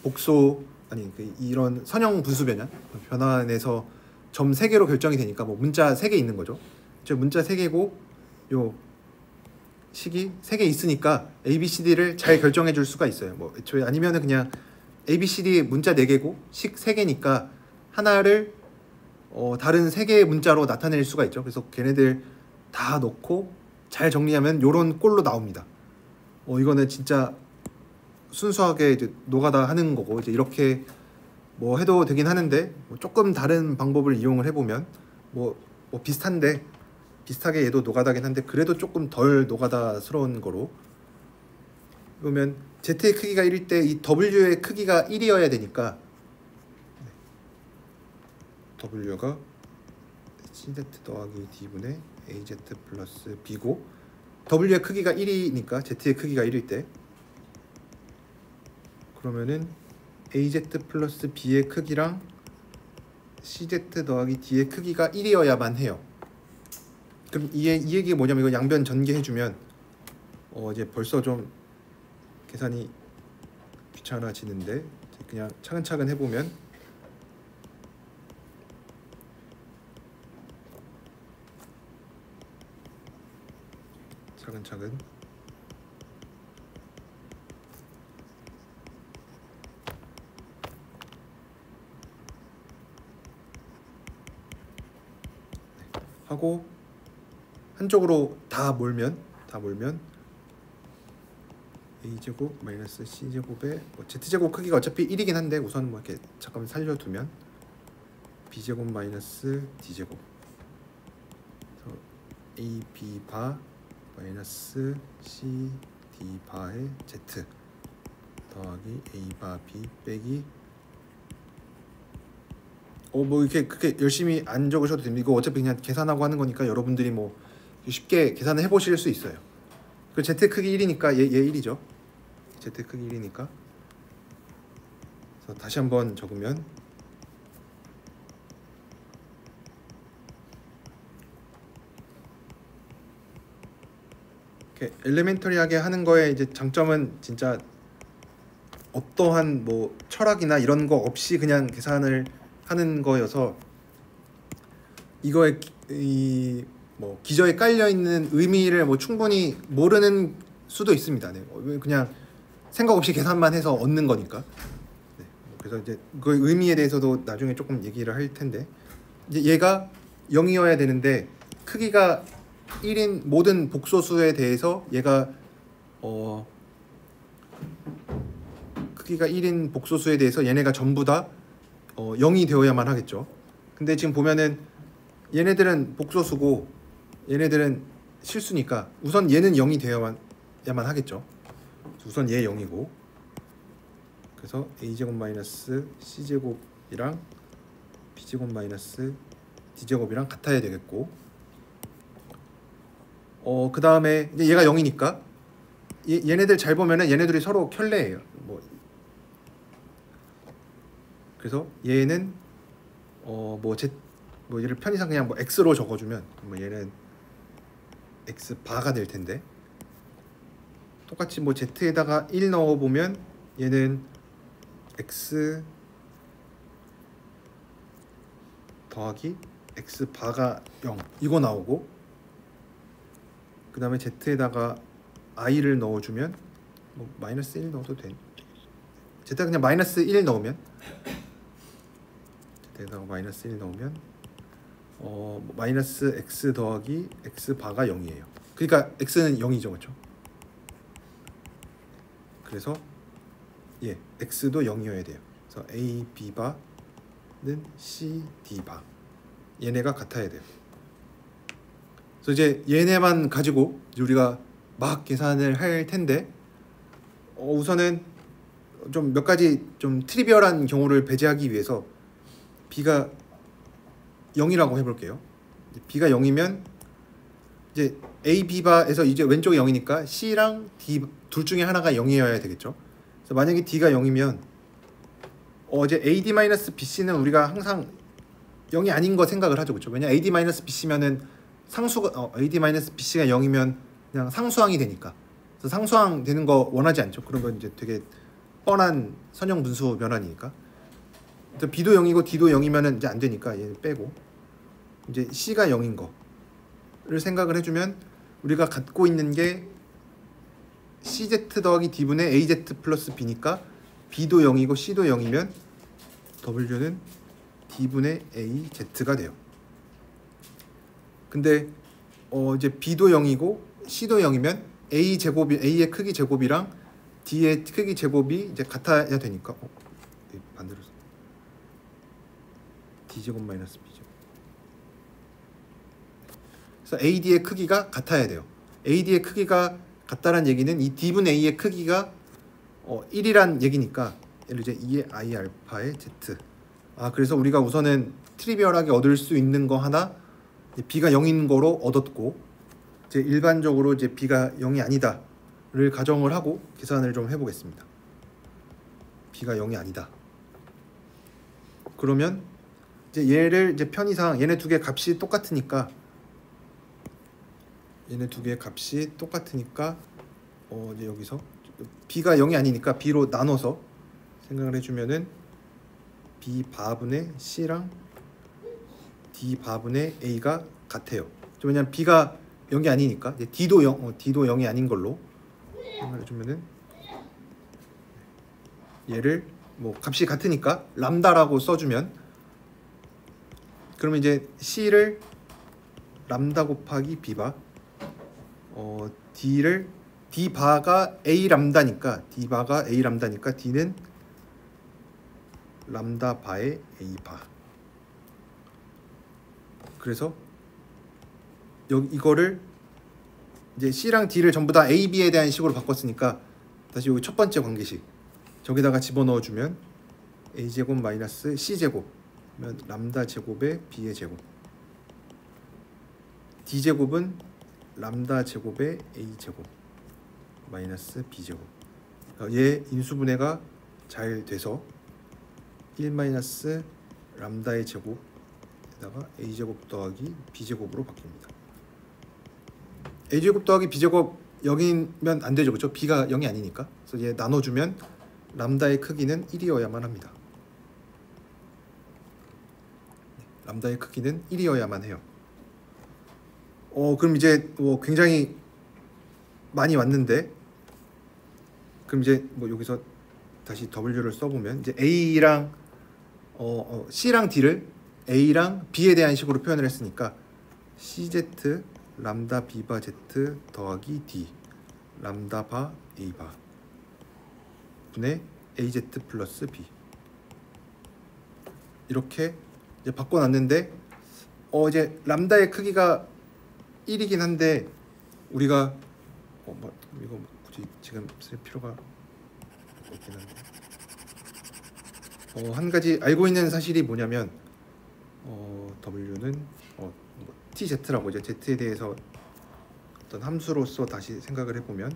복소 아니 이런 선형 분수 변환에서 점 3개로 결정이 되니까 뭐 문자 3개 있는 거죠. 저 문자 3개고 요 식이 3개 있으니까 A, B, C, D를 잘 결정해 줄 수가 있어요. 뭐 애초에 아니면은 그냥 A, B, C, D 문자 4개고 식 3개니까 하나를 다른 3개의 문자로 나타낼 수가 있죠. 그래서 걔네들 다 넣고 잘 정리하면 요런 꼴로 나옵니다. 이거는 진짜 순수하게 이제 노가다 하는 거고 이제 이렇게 뭐 해도 되긴 하는데 뭐 조금 다른 방법을 이용을 해보면 뭐 비슷하게 얘도 노가다긴 한데 그래도 조금 덜 노가다스러운 거로 그러면 Z의 크기가 1일 때 이 W의 크기가 1이어야 되니까 W가 CZ 더하기 D분의 AZ 플러스 B고 W의 크기가 1이니까 Z의 크기가 1일 때 그러면은 AZ 플러스 B의 크기랑 CZ 더하기 D의 크기가 1이어야만 해요. 그럼 이 얘기가 뭐냐면 이거 양변 전개해주면 이제 벌써 좀 계산이 귀찮아지는데 그냥 차근차근 해보면 차근차근 하고 한쪽으로 다 몰면 a제곱 마이너스 c제곱에 뭐 z제곱 크기가 어차피 1이긴 한데 우선 뭐 이렇게 잠깐 살려두면 b제곱 마이너스 d제곱 그래서 ab 바 마이너스 c d 바의 z 더하기 a 바 b 빼기 뭐 이렇게 그렇게 열심히 안 적으셔도 됩니다. 이거 어차피 그냥 계산하고 하는 거니까 여러분들이 뭐 쉽게 계산을 해보실 수 있어요. 그 Z 크기 1이니까 얘 1이죠. Z 크기 1이니까. 그래서 다시 한번 적으면 이렇게 엘레멘터리하게 하는 거에 이제 장점은 진짜 어떠한 뭐 철학이나 이런 거 없이 그냥 계산을 하는 거여서 이거에 이 뭐 기저에 깔려 있는 의미를 뭐 충분히 모르는 수도 있습니다. 네. 그냥 생각 없이 계산만 해서 얻는 거니까. 네. 그래서 이제 그 의미에 대해서도 나중에 조금 얘기를 할 텐데 이제 얘가 0이어야 되는데 크기가 1인 모든 복소수에 대해서 얘가 크기가 1인 복소수에 대해서 얘네가 전부 다 0이 되어야만 하겠죠. 근데 지금 보면은 얘네들은 복소수고 얘네들은 실수니까 우선 얘는 0이 되어야만 하겠죠. 우선 얘 0이고 그래서 a제곱 마이너스 c제곱이랑 b제곱 마이너스 d제곱이랑 같아야 되겠고 그 다음에 이제 얘가 0이니까 얘네들 잘 보면은 얘네들이 서로 켤레예요. 뭐 그래서 얘는 뭐 얘를 편의상 그냥 뭐 x로 적어주면 뭐 얘는 x 바가 될 텐데 똑같이 뭐 z에다가 1 넣어보면 얘는 x 더하기 x 바가 0 이거 나오고 그 다음에 z에다가 i를 넣어주면 뭐 마이너스 1 넣어도 돼. z에다가 그냥 마이너스 1 넣으면 z에다가 마이너스 1 넣으면 마이너스 x 더하기 x 바가 0이에요. 그러니까 x는 0이죠, 그렇죠? 그래서 x도 0이어야 돼요. 그래서 a b 바는 c d 바 얘네가 같아야 돼요. 그래서 이제 얘네만 가지고 우리가 막 계산을 할 텐데 우선은 좀 몇 가지 좀 트리비얼한 경우를 배제하기 위해서 b가 0이라고 해볼게요. b가 0이면 이제 a, b 바에서 이제 왼쪽이 0이니까 c랑 d 둘 중에 하나가 0이어야 되겠죠. 그래서 만약에 d가 0이면 이제 ad-bc는 우리가 항상 0이 아닌 거 생각을 하죠, 그렇죠? 왜냐 ad-bc면은 상수가 ad-bc가 0이면 그냥 상수항이 되니까. 그래서 상수항 되는 거 원하지 않죠. 그런 건 이제 되게 뻔한 선형 분수 변환이니까. 그래서 b도 0이고 d도 0이면은 이제 안 되니까 얘 빼고 이제 c가 0인 거를 생각을 해주면 우리가 갖고 있는 게 cz 더하기 d분의 az 플러스 b니까 b도 0이고 c도 0이면 w는 d분의 az가 돼요. 근데 이제 b도 0이고 c도 0이면 a 제곱이 a의 크기 제곱이랑 d의 크기 제곱이 이제 같아야 되니까 반대로 d제곱 마이너스 b제곱. 그래서 ad의 크기가 같아야 돼요. ad의 크기가 같다란 얘기는 이 d분의 a의 크기가 1이란 얘기니까 예를 들어 2의 i 알파의 z. 그래서 우리가 우선은 트리비얼하게 얻을 수 있는 거 하나 b가 0인 거로 얻었고 이제 일반적으로 이제 b가 0이 아니다를 가정을 하고 계산을 좀 해보겠습니다. b가 0이 아니다. 그러면 이제 얘를 이제 편의상 얘네 두 개 값이 똑같으니까 이제 여기서 b가 0이 아니니까 b로 나눠서 생각을 해주면은 b 바분의 c랑 d 바분의 a가 같아요. 왜냐면 b가 0이 아니니까 이제 d도 0이 아닌 걸로 생각을 해주면은 얘를 뭐 값이 같으니까 람다라고 써주면 그러면 이제 c를 람다 곱하기 b바 d를 d 바가 a 람다니까 d는 람다 바의 a 바. 그래서 이거를 이제 c랑 d를 전부 다 a, b에 대한 식으로 바꿨으니까 다시 여기 첫 번째 관계식 저기다가 집어넣어 주면 a 제곱 마이너스 c 제곱 그러면 람다 제곱의 b의 제곱 d 제곱은 람다 제곱의 a 제곱 마이너스 b 제곱. 얘 인수분해가 잘 돼서 1 마이너스 람다의 제곱에다가 a 제곱 더하기 b 제곱으로 바뀝니다. a 제곱 더하기 b 제곱 0이면 안 되죠, 그렇죠? b가 0이 아니니까. 그래서 얘 나눠주면 람다의 크기는 1이어야만 합니다. 람다의 크기는 1이어야만 해요. 그럼 이제 굉장히 많이 왔는데, 그럼 이제 여기서 다시 W를 써보면 이제 A랑 C랑 D를 A랑 B에 대한 식으로 표현을 했으니까 CZ 람다 B바 Z 더하기 D 람다 바 A 바 분의 AZ 플러스 B 이렇게 이제 바꿔놨는데 이제 람다의 크기가 1이긴 한데 우리가 이거 굳이 지금 쓸 필요가 없긴 한데 한 가지 알고 있는 사실이 뭐냐면 W는 TZ라고 이제 Z에 대해서 어떤 함수로서 다시 생각을 해보면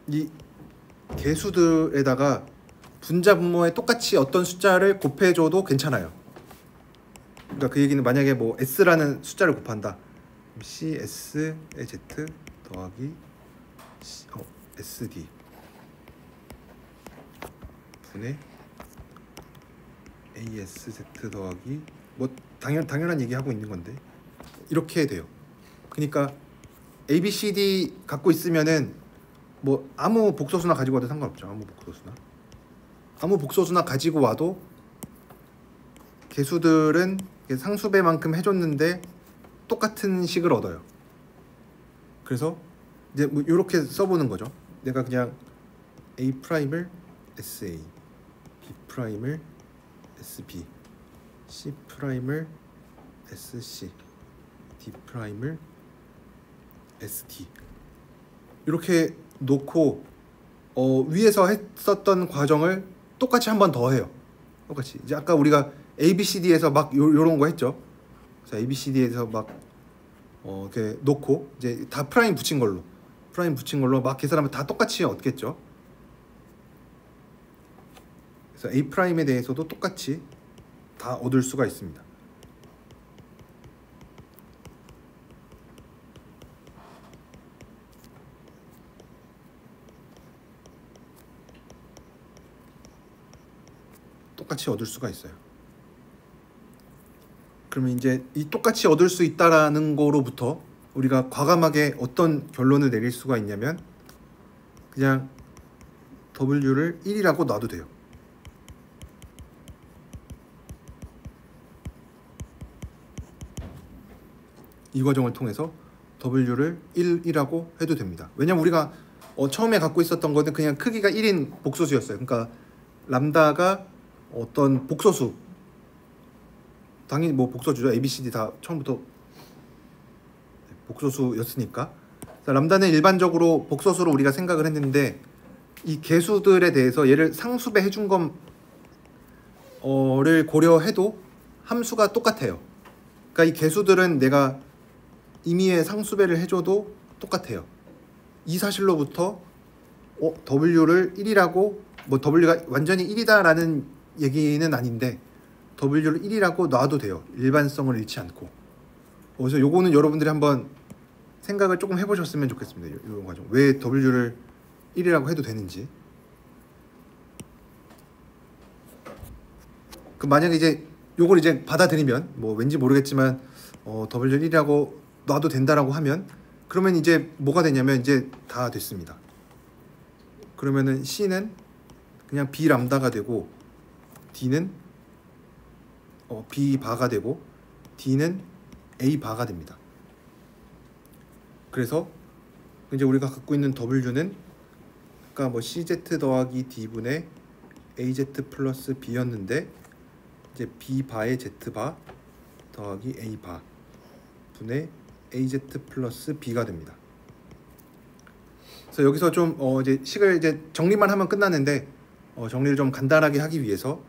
이 개수들에다가 분자 분모에 똑같이 어떤 숫자를 곱해줘도 괜찮아요. 그러니까 그 얘기는 만약에 S라는 숫자를 곱한다. CS의 Z 더하기 SD 분의 ASZ 더하기 당연한 얘기 하고 있는 건데 이렇게 돼요. 그러니까 ABCD 갖고 있으면은 아무 복소수나 가지고 와도 상관없죠. 아무 복소수나 가지고 와도 개수들은 상수배만큼 해줬는데 똑같은 식을 얻어요. 그래서 이제 이렇게 써보는 거죠. 내가 그냥 A'을 SA, B'을 SB, C'을 SC, D'을 SD 이렇게 놓고 위에서 했었던 과정을 똑같이 한 번 더 해요. 똑같이 이제 아까 우리가 ABCD에서 막 요런 거 했죠. 그래서 ABCD에서 막 이렇게 놓고 이제 다 프라임 붙인 걸로 막 계산하면 다 똑같이 얻겠죠. 그래서 A 프라임에 대해서도 똑같이 다 얻을 수가 있습니다. 똑같이 얻을 수가 있어요. 그러면 이제 이 똑같이 얻을 수 있다라는 거로부터 우리가 과감하게 어떤 결론을 내릴 수가 있냐면 그냥 W를 1이라고 놔도 돼요. 이 과정을 통해서 W를 1이라고 해도 됩니다. 왜냐면 우리가 처음에 갖고 있었던 거는 그냥 크기가 1인 복소수였어요. 그러니까 람다가 어떤 복소수, 당연히 복소수죠. ABCD 다 처음부터 복소수였으니까. 람다는 일반적으로 복소수로 우리가 생각을 했는데 이 개수들에 대해서 얘를 상수배 해준 거를 고려해도 함수가 똑같아요. 그러니까 이 개수들은 내가 임의의 상수배를 해줘도 똑같아요. 이 사실로부터 W를 1이라고 W가 완전히 1이다라는 얘기는 아닌데 W를 1이라고 놔도 돼요. 일반성을 잃지 않고. 그래서 요거는 여러분들이 한번 생각을 조금 해보셨으면 좋겠습니다. 이 과정. 왜 W를 1이라고 해도 되는지. 그 만약에 이제 요걸 이제 받아들이면 왠지 모르겠지만 W를 1이라고 놔도 된다라고 하면 그러면 이제 뭐가 되냐면 이제 다 됐습니다. 그러면은 C는 그냥 B 람다가 되고 D는 B 바가 되고 D는 A 바가 됩니다. 그래서 이제 우리가 갖고 있는 W는 아까 CZ 더하기 D분의 AZ 플러스 B였는데 이제 B 바의 Z 바 더하기 A 바 분의 AZ 플러스 B가 됩니다. 그래서 여기서 좀 이제 식을 이제 정리만 하면 끝나는데 정리를 좀 간단하게 하기 위해서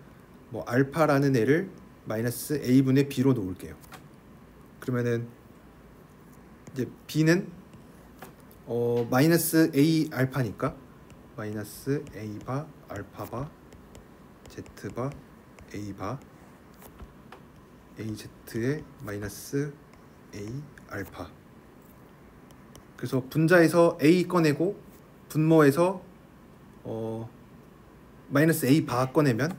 알파라는 애를 마이너스 A분의 B로 놓을게요. 그러면은 이제 b는 마이너스 a 알파니까 마이너스 a 바 알파 바 z 바 a 바 az의 마이너스 a 알파. 그래서 분자에서 a 꺼내고 분모에서 마이너스 a 바 꺼내면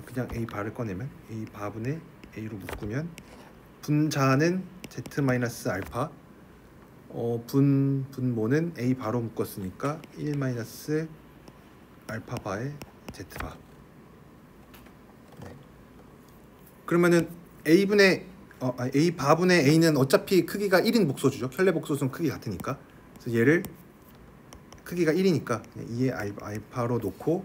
그냥 a 바를 꺼내면 a 바분의 a로 묶으면 분자는 z 마이너스 알파 분모는 a 바로 묶었으니까 1 마이너스 알파 바의 z 바. 네. 그러면은 a분의 a 바분의 a는 어차피 크기가 1인 복소주죠. 켈레 복소수는 크기 같으니까. 그래서 얘를 크기가 1이니까 2의 알파로 놓고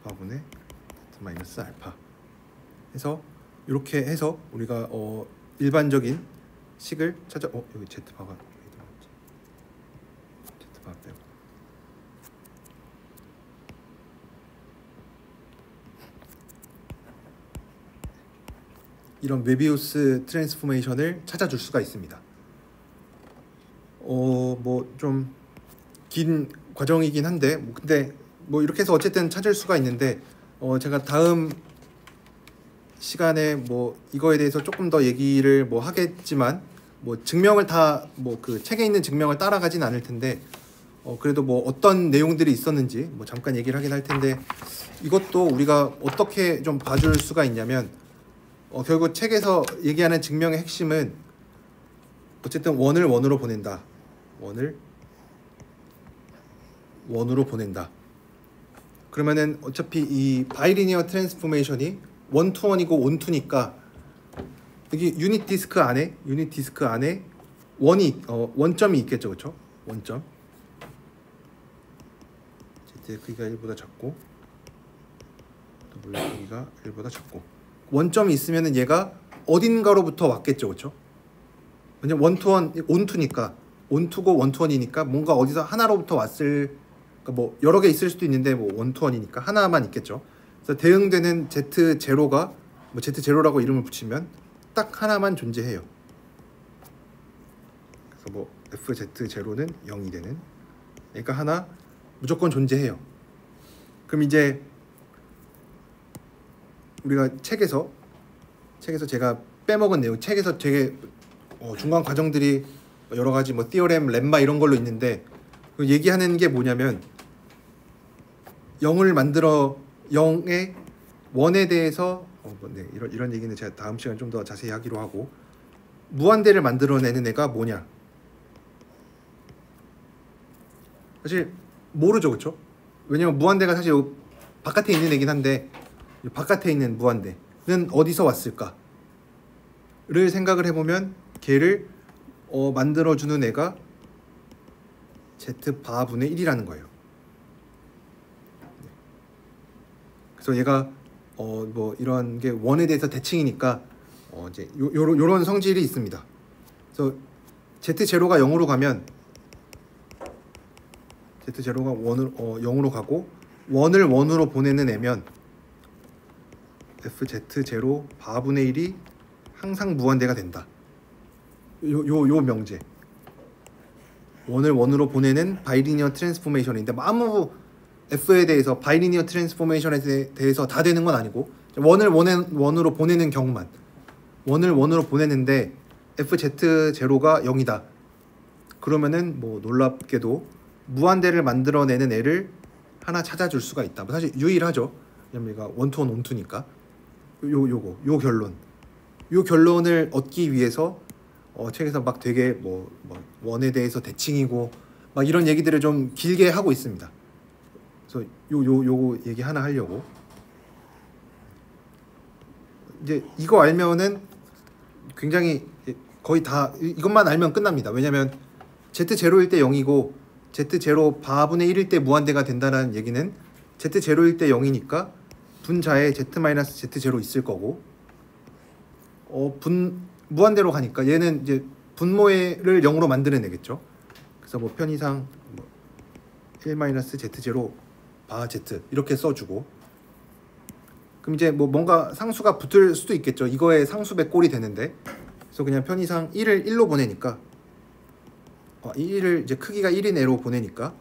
바분의 z 마이너스 알파 해서 이렇게 해서 우리가 일반적인 식을 찾아 여기 z바가 z바 빼고 이런 메비우스 트랜스포메이션을 찾아줄 수가 있습니다. 뭐 좀 긴 과정이긴 한데 근데 뭐 이렇게 해서 어쨌든 찾을 수가 있는데 제가 다음 시간에 뭐 이거에 대해서 조금 더 얘기를 뭐 하겠지만 뭐 증명을 다 뭐 그 책에 있는 증명을 따라가진 않을 텐데 그래도 뭐 어떤 내용들이 있었는지 뭐 잠깐 얘기를 하긴 할 텐데 이것도 우리가 어떻게 좀 봐줄 수가 있냐면 결국 책에서 얘기하는 증명의 핵심은 어쨌든 원을 원으로 보낸다. 원을 원으로 보낸다. 그러면은 어차피 이 바이리니어 트랜스포메이션이 원투원이고 온투니까 여기 유닛 디스크 안에 원점이 있겠죠, 그렇죠? 원점. z 크기가 1보다 작고 w 크기가 1보다 작고 원점이 있으면은 얘가 어딘가로부터 왔겠죠, 그렇죠? 왜냐면 원투원 온투니까 온투고 원투원이니까 뭔가 어디서 하나로부터 왔을 그러니까 뭐 여러 개 있을 수도 있는데 뭐 원투원이니까 하나만 있겠죠. 그래서 대응되는 Z0가 뭐 Z0라고 이름을 붙이면 딱 하나만 존재해요. 그래서 뭐 FZ0는 0이 되는 그러니까 하나 무조건 존재해요. 그럼 이제 우리가 책에서 제가 빼먹은 내용 책에서 되게 중간 과정들이 여러 가지 뭐 티오렘, 렘마 이런 걸로 있는데 그 얘기하는 게 뭐냐면 0을 만들어 0의 원에 대해서 네, 이런 얘기는 제가 다음 시간에 좀 더 자세히 하기로 하고 무한대를 만들어내는 애가 뭐냐 사실 모르죠, 그렇죠? 왜냐면 무한대가 사실 바깥에 있는 애긴 한데 바깥에 있는 무한대는 어디서 왔을까를 생각을 해보면 걔를 만들어주는 애가 z바분의 1이라는 거예요. 그래서 얘가 뭐 이런 게 원에 대해서 대칭이니까 이제 요런 성질이 있습니다. 그래서 z0가 0으로 가면 z0가 0으로 가고 원을 원으로 보내는 애면 fz0 바분의 1이 항상 무한대가 된다. 요 명제. 원을 원으로 보내는 바이리니어 트랜스포메이션인데 아무 F에 대해서 바이리니어 트랜스포메이션에 대해서 다 되는 건 아니고 원을 원으로 보내는 경우만 원을 원으로 보내는데 FZ0가 0이다. 그러면은 뭐 놀랍게도 무한대를 만들어내는 애를 하나 찾아줄 수가 있다. 사실 유일하죠. 왜냐면 얘가 원투원 온투니까 요 결론을 얻기 위해서 책에서 막 되게 뭐 원에 대해서 대칭이고 막 이런 얘기들을 좀 길게 하고 있습니다. 그래서 요거 얘기 하나 하려고 이제 이거 알면은 굉장히 거의 다 이것만 알면 끝납니다. 왜냐면 Z0일 때 0이고 Z0 바분의 1일 때 무한대가 된다는 얘기는 Z0일 때 0이니까 분자에 Z-Z0 있을 거고 무한대로 가니까 얘는 이제 분모를 0으로 만드는 애겠죠. 그래서 뭐 편의상 1-Z0 바 Z 이렇게 써주고 그럼 이제 뭐 뭔가 상수가 붙을 수도 있겠죠. 이거에 상수배 꼴이 되는데, 그래서 그냥 편의상 1을 1로 보내니까 1을 이제 크기가 1인 애로 보내니까,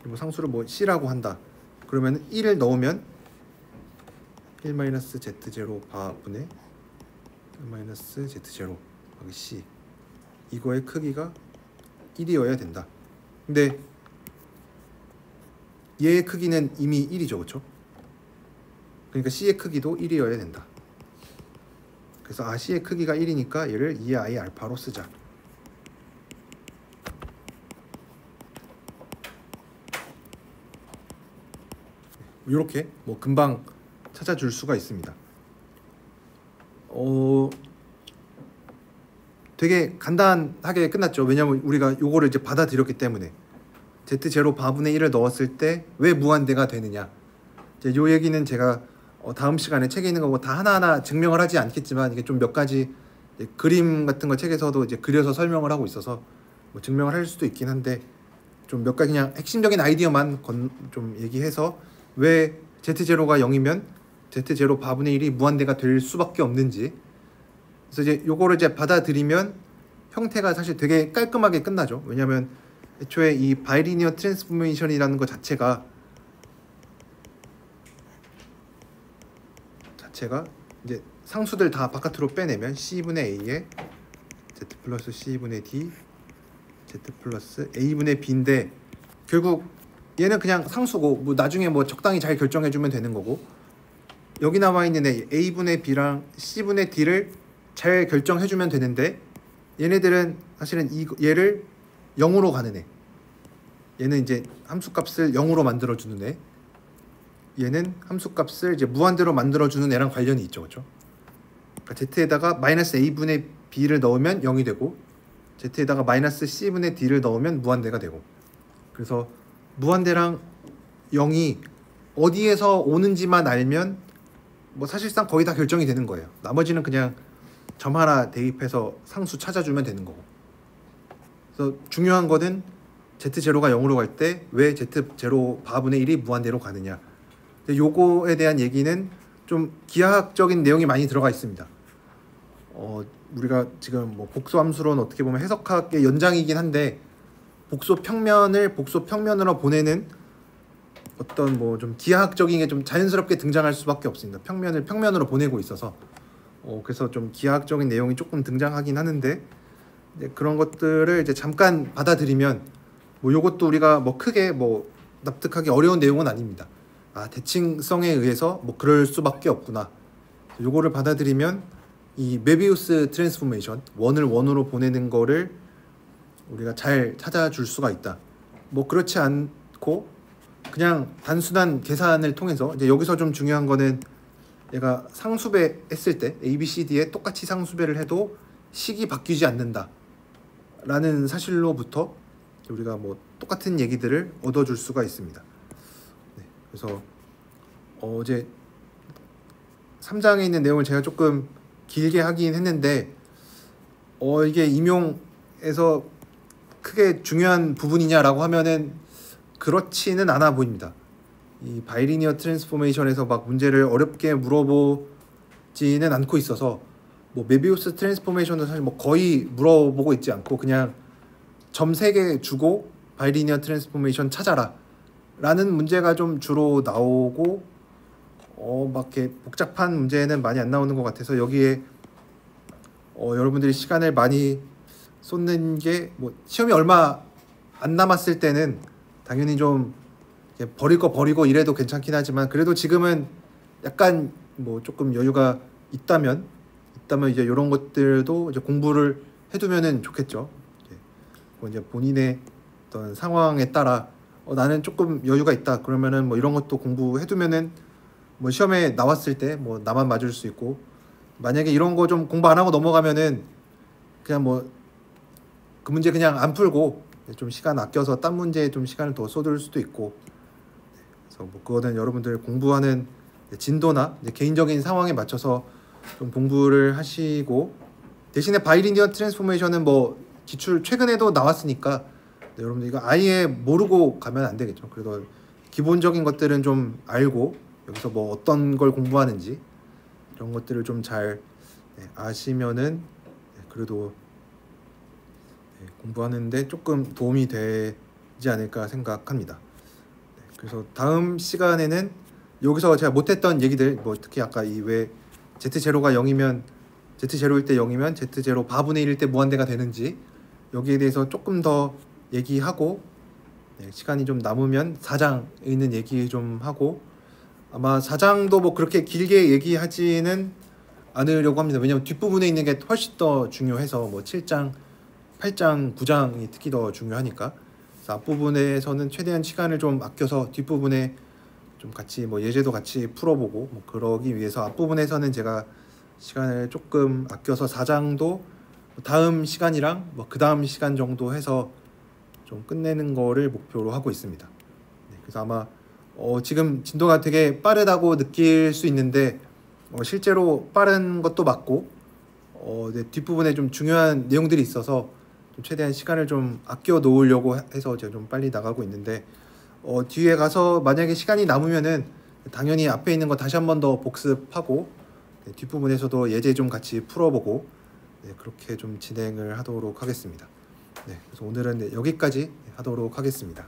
그리고 상수를 뭐 C라고 한다. 그러면 1을 넣으면 1-Z0 바분의 1-Z0 여기 C, 이거의 크기가 1이어야 된다. 근데 얘의 크기는 이미 1이죠, 그렇죠? 그러니까 C의 크기도 1이어야 된다. 그래서 C의 크기가 1이니까 얘를 2i 알파로 쓰자. 이렇게 뭐 금방 찾아줄 수가 있습니다. 되게 간단하게 끝났죠. 왜냐면 우리가 요거를 이제 받아들였기 때문에. Z0 바분의 1을 넣었을 때 왜 무한대가 되느냐. 이제 요 얘기는 제가 다음 시간에 책에 있는 거 다 하나하나 증명을 하지 않겠지만, 이게 좀 몇 가지 그림 같은 거 책에서도 이제 그려서 설명을 하고 있어서 뭐 증명을 할 수도 있긴 한데, 좀 몇 가지 그냥 핵심적인 아이디어만 좀 얘기해서 왜 Z0가 0이면 Z0 바분의 1이 무한대가 될 수밖에 없는지. 그래서 이제 요거를 이제 받아들이면 형태가 사실 되게 깔끔하게 끝나죠. 왜냐면 애초에 이 바이리니어 트랜스포메이션이라는 것 자체가 이제 상수들 다 바깥으로 빼내면 C분의 A에 Z 플러스 C분의 D Z 플러스 A분의 B인데, 결국 얘는 그냥 상수고 뭐 나중에 뭐 적당히 잘 결정해주면 되는 거고, 여기 나와 있는 애 A분의 B랑 C분의 D를 잘 결정해주면 되는데, 얘네들은 사실은 얘를 0으로 가는 애, 얘는 이제 함수값을 0으로 만들어주는 애, 얘는 함수값을 이제 무한대로 만들어주는 애랑 관련이 있죠, 그렇죠? 그러니까 Z에다가 마이너스 A분의 B를 넣으면 0이 되고, Z에다가 마이너스 C분의 D를 넣으면 무한대가 되고, 그래서 무한대랑 0이 어디에서 오는지만 알면 뭐 사실상 거의 다 결정이 되는 거예요. 나머지는 그냥 점 하나 대입해서 상수 찾아주면 되는 거고. 그래서 중요한 거는 Z0가 0으로 갈 때 왜 Z0 바분의 1이 무한대로 가느냐. 요거에 대한 얘기는 좀 기하학적인 내용이 많이 들어가 있습니다. 우리가 지금 뭐 복소함수론 어떻게 보면 해석학의 연장이긴 한데, 복소 평면으로 보내는 어떤 뭐 좀 기하학적인 게 좀 자연스럽게 등장할 수밖에 없습니다. 평면을 평면으로 보내고 있어서. 그래서 좀 기하학적인 내용이 조금 등장하긴 하는데, 이제 그런 것들을 이제 잠깐 받아들이면 뭐 요것도 우리가 뭐 크게 뭐 납득하기 어려운 내용은 아닙니다. 대칭성에 의해서 뭐 그럴 수밖에 없구나. 요거를 받아들이면 이 메비우스 트랜스포메이션, 원을 원으로 보내는 거를 우리가 잘 찾아줄 수가 있다. 뭐 그렇지 않고 그냥 단순한 계산을 통해서, 이제 여기서 좀 중요한 거는 얘가 상수배 했을 때 A, B, C, D에 똑같이 상수배를 해도 식이 바뀌지 않는다 라는 사실로부터 우리가 뭐 똑같은 얘기들을 얻어줄 수가 있습니다. 네, 그래서 어제 3장에 있는 내용을 제가 조금 길게 하긴 했는데, 이게 임용에서 크게 중요한 부분이냐라고 하면은 그렇지는 않아 보입니다. 이 바이리니어 트랜스포메이션에서 막 문제를 어렵게 물어보지는 않고 있어서, 뭐 메비우스 트랜스포메이션도 사실 뭐 거의 물어보고 있지 않고, 그냥 점 3개 주고 바이리니어 트랜스포메이션 찾아라 라는 문제가 좀 주로 나오고, 막 이렇게 복잡한 문제는 많이 안 나오는 것 같아서, 여기에 여러분들이 시간을 많이 쏟는 게, 뭐 시험이 얼마 안 남았을 때는 당연히 좀 버릴 거 버리고 이래도 괜찮긴 하지만, 그래도 지금은 약간 뭐 조금 여유가 있다면 이제 이런 것들도 이제 공부를 해두면은 좋겠죠. 이제 본인의 어떤 상황에 따라 나는 조금 여유가 있다 그러면은 뭐 이런 것도 공부해두면은 뭐 시험에 나왔을 때 뭐 나만 맞을 수 있고, 만약에 이런 거 좀 공부 안 하고 넘어가면은 그냥 뭐 그 문제 그냥 안 풀고 좀 시간 아껴서 딴 문제에 좀 시간을 더 쏟을 수도 있고, 그래서 뭐 그거는 여러분들 공부하는 진도나 개인적인 상황에 맞춰서 좀 공부를 하시고, 대신에 바이리니어 트랜스포메이션은 뭐 기출 최근에도 나왔으니까 여러분들 이거 아예 모르고 가면 안 되겠죠. 그래도 기본적인 것들은 좀 알고 여기서 뭐 어떤 걸 공부하는지 이런 것들을 좀 잘 아시면은 그래도 공부하는데 조금 도움이 되지 않을까 생각합니다. 그래서 다음 시간에는 여기서 제가 못했던 얘기들, 뭐 특히 아까 이 왜 Z0가 0이면 Z0일 때 0이면 Z0 4분의 1일 때 무한대가 되는지 여기에 대해서 조금 더 얘기하고, 시간이 좀 남으면 4장 있는 얘기 좀 하고, 아마 4장도 뭐 그렇게 길게 얘기하지는 않으려고 합니다. 왜냐면 뒷부분에 있는 게 훨씬 더 중요해서, 뭐 7장, 8장, 9장이 특히 더 중요하니까. 그래서 앞부분에서는 최대한 시간을 좀 아껴서 뒷부분에 좀 같이 뭐 예제도 같이 풀어보고 뭐 그러기 위해서 앞부분에서는 제가 시간을 조금 아껴서 4장도 다음 시간이랑 뭐 그 다음 시간 정도 해서 좀 끝내는 거를 목표로 하고 있습니다. 그래서 아마 지금 진도가 되게 빠르다고 느낄 수 있는데 실제로 빠른 것도 맞고 뒷부분에 좀 중요한 내용들이 있어서 좀 최대한 시간을 좀 아껴 놓으려고 해서 제가 좀 빨리 나가고 있는데, 뒤에 가서 만약에 시간이 남으면은 당연히 앞에 있는 거 다시 한 번 더 복습하고 뒷부분에서도 예제 좀 같이 풀어보고 그렇게 좀 진행을 하도록 하겠습니다. 그래서 오늘은 여기까지 하도록 하겠습니다.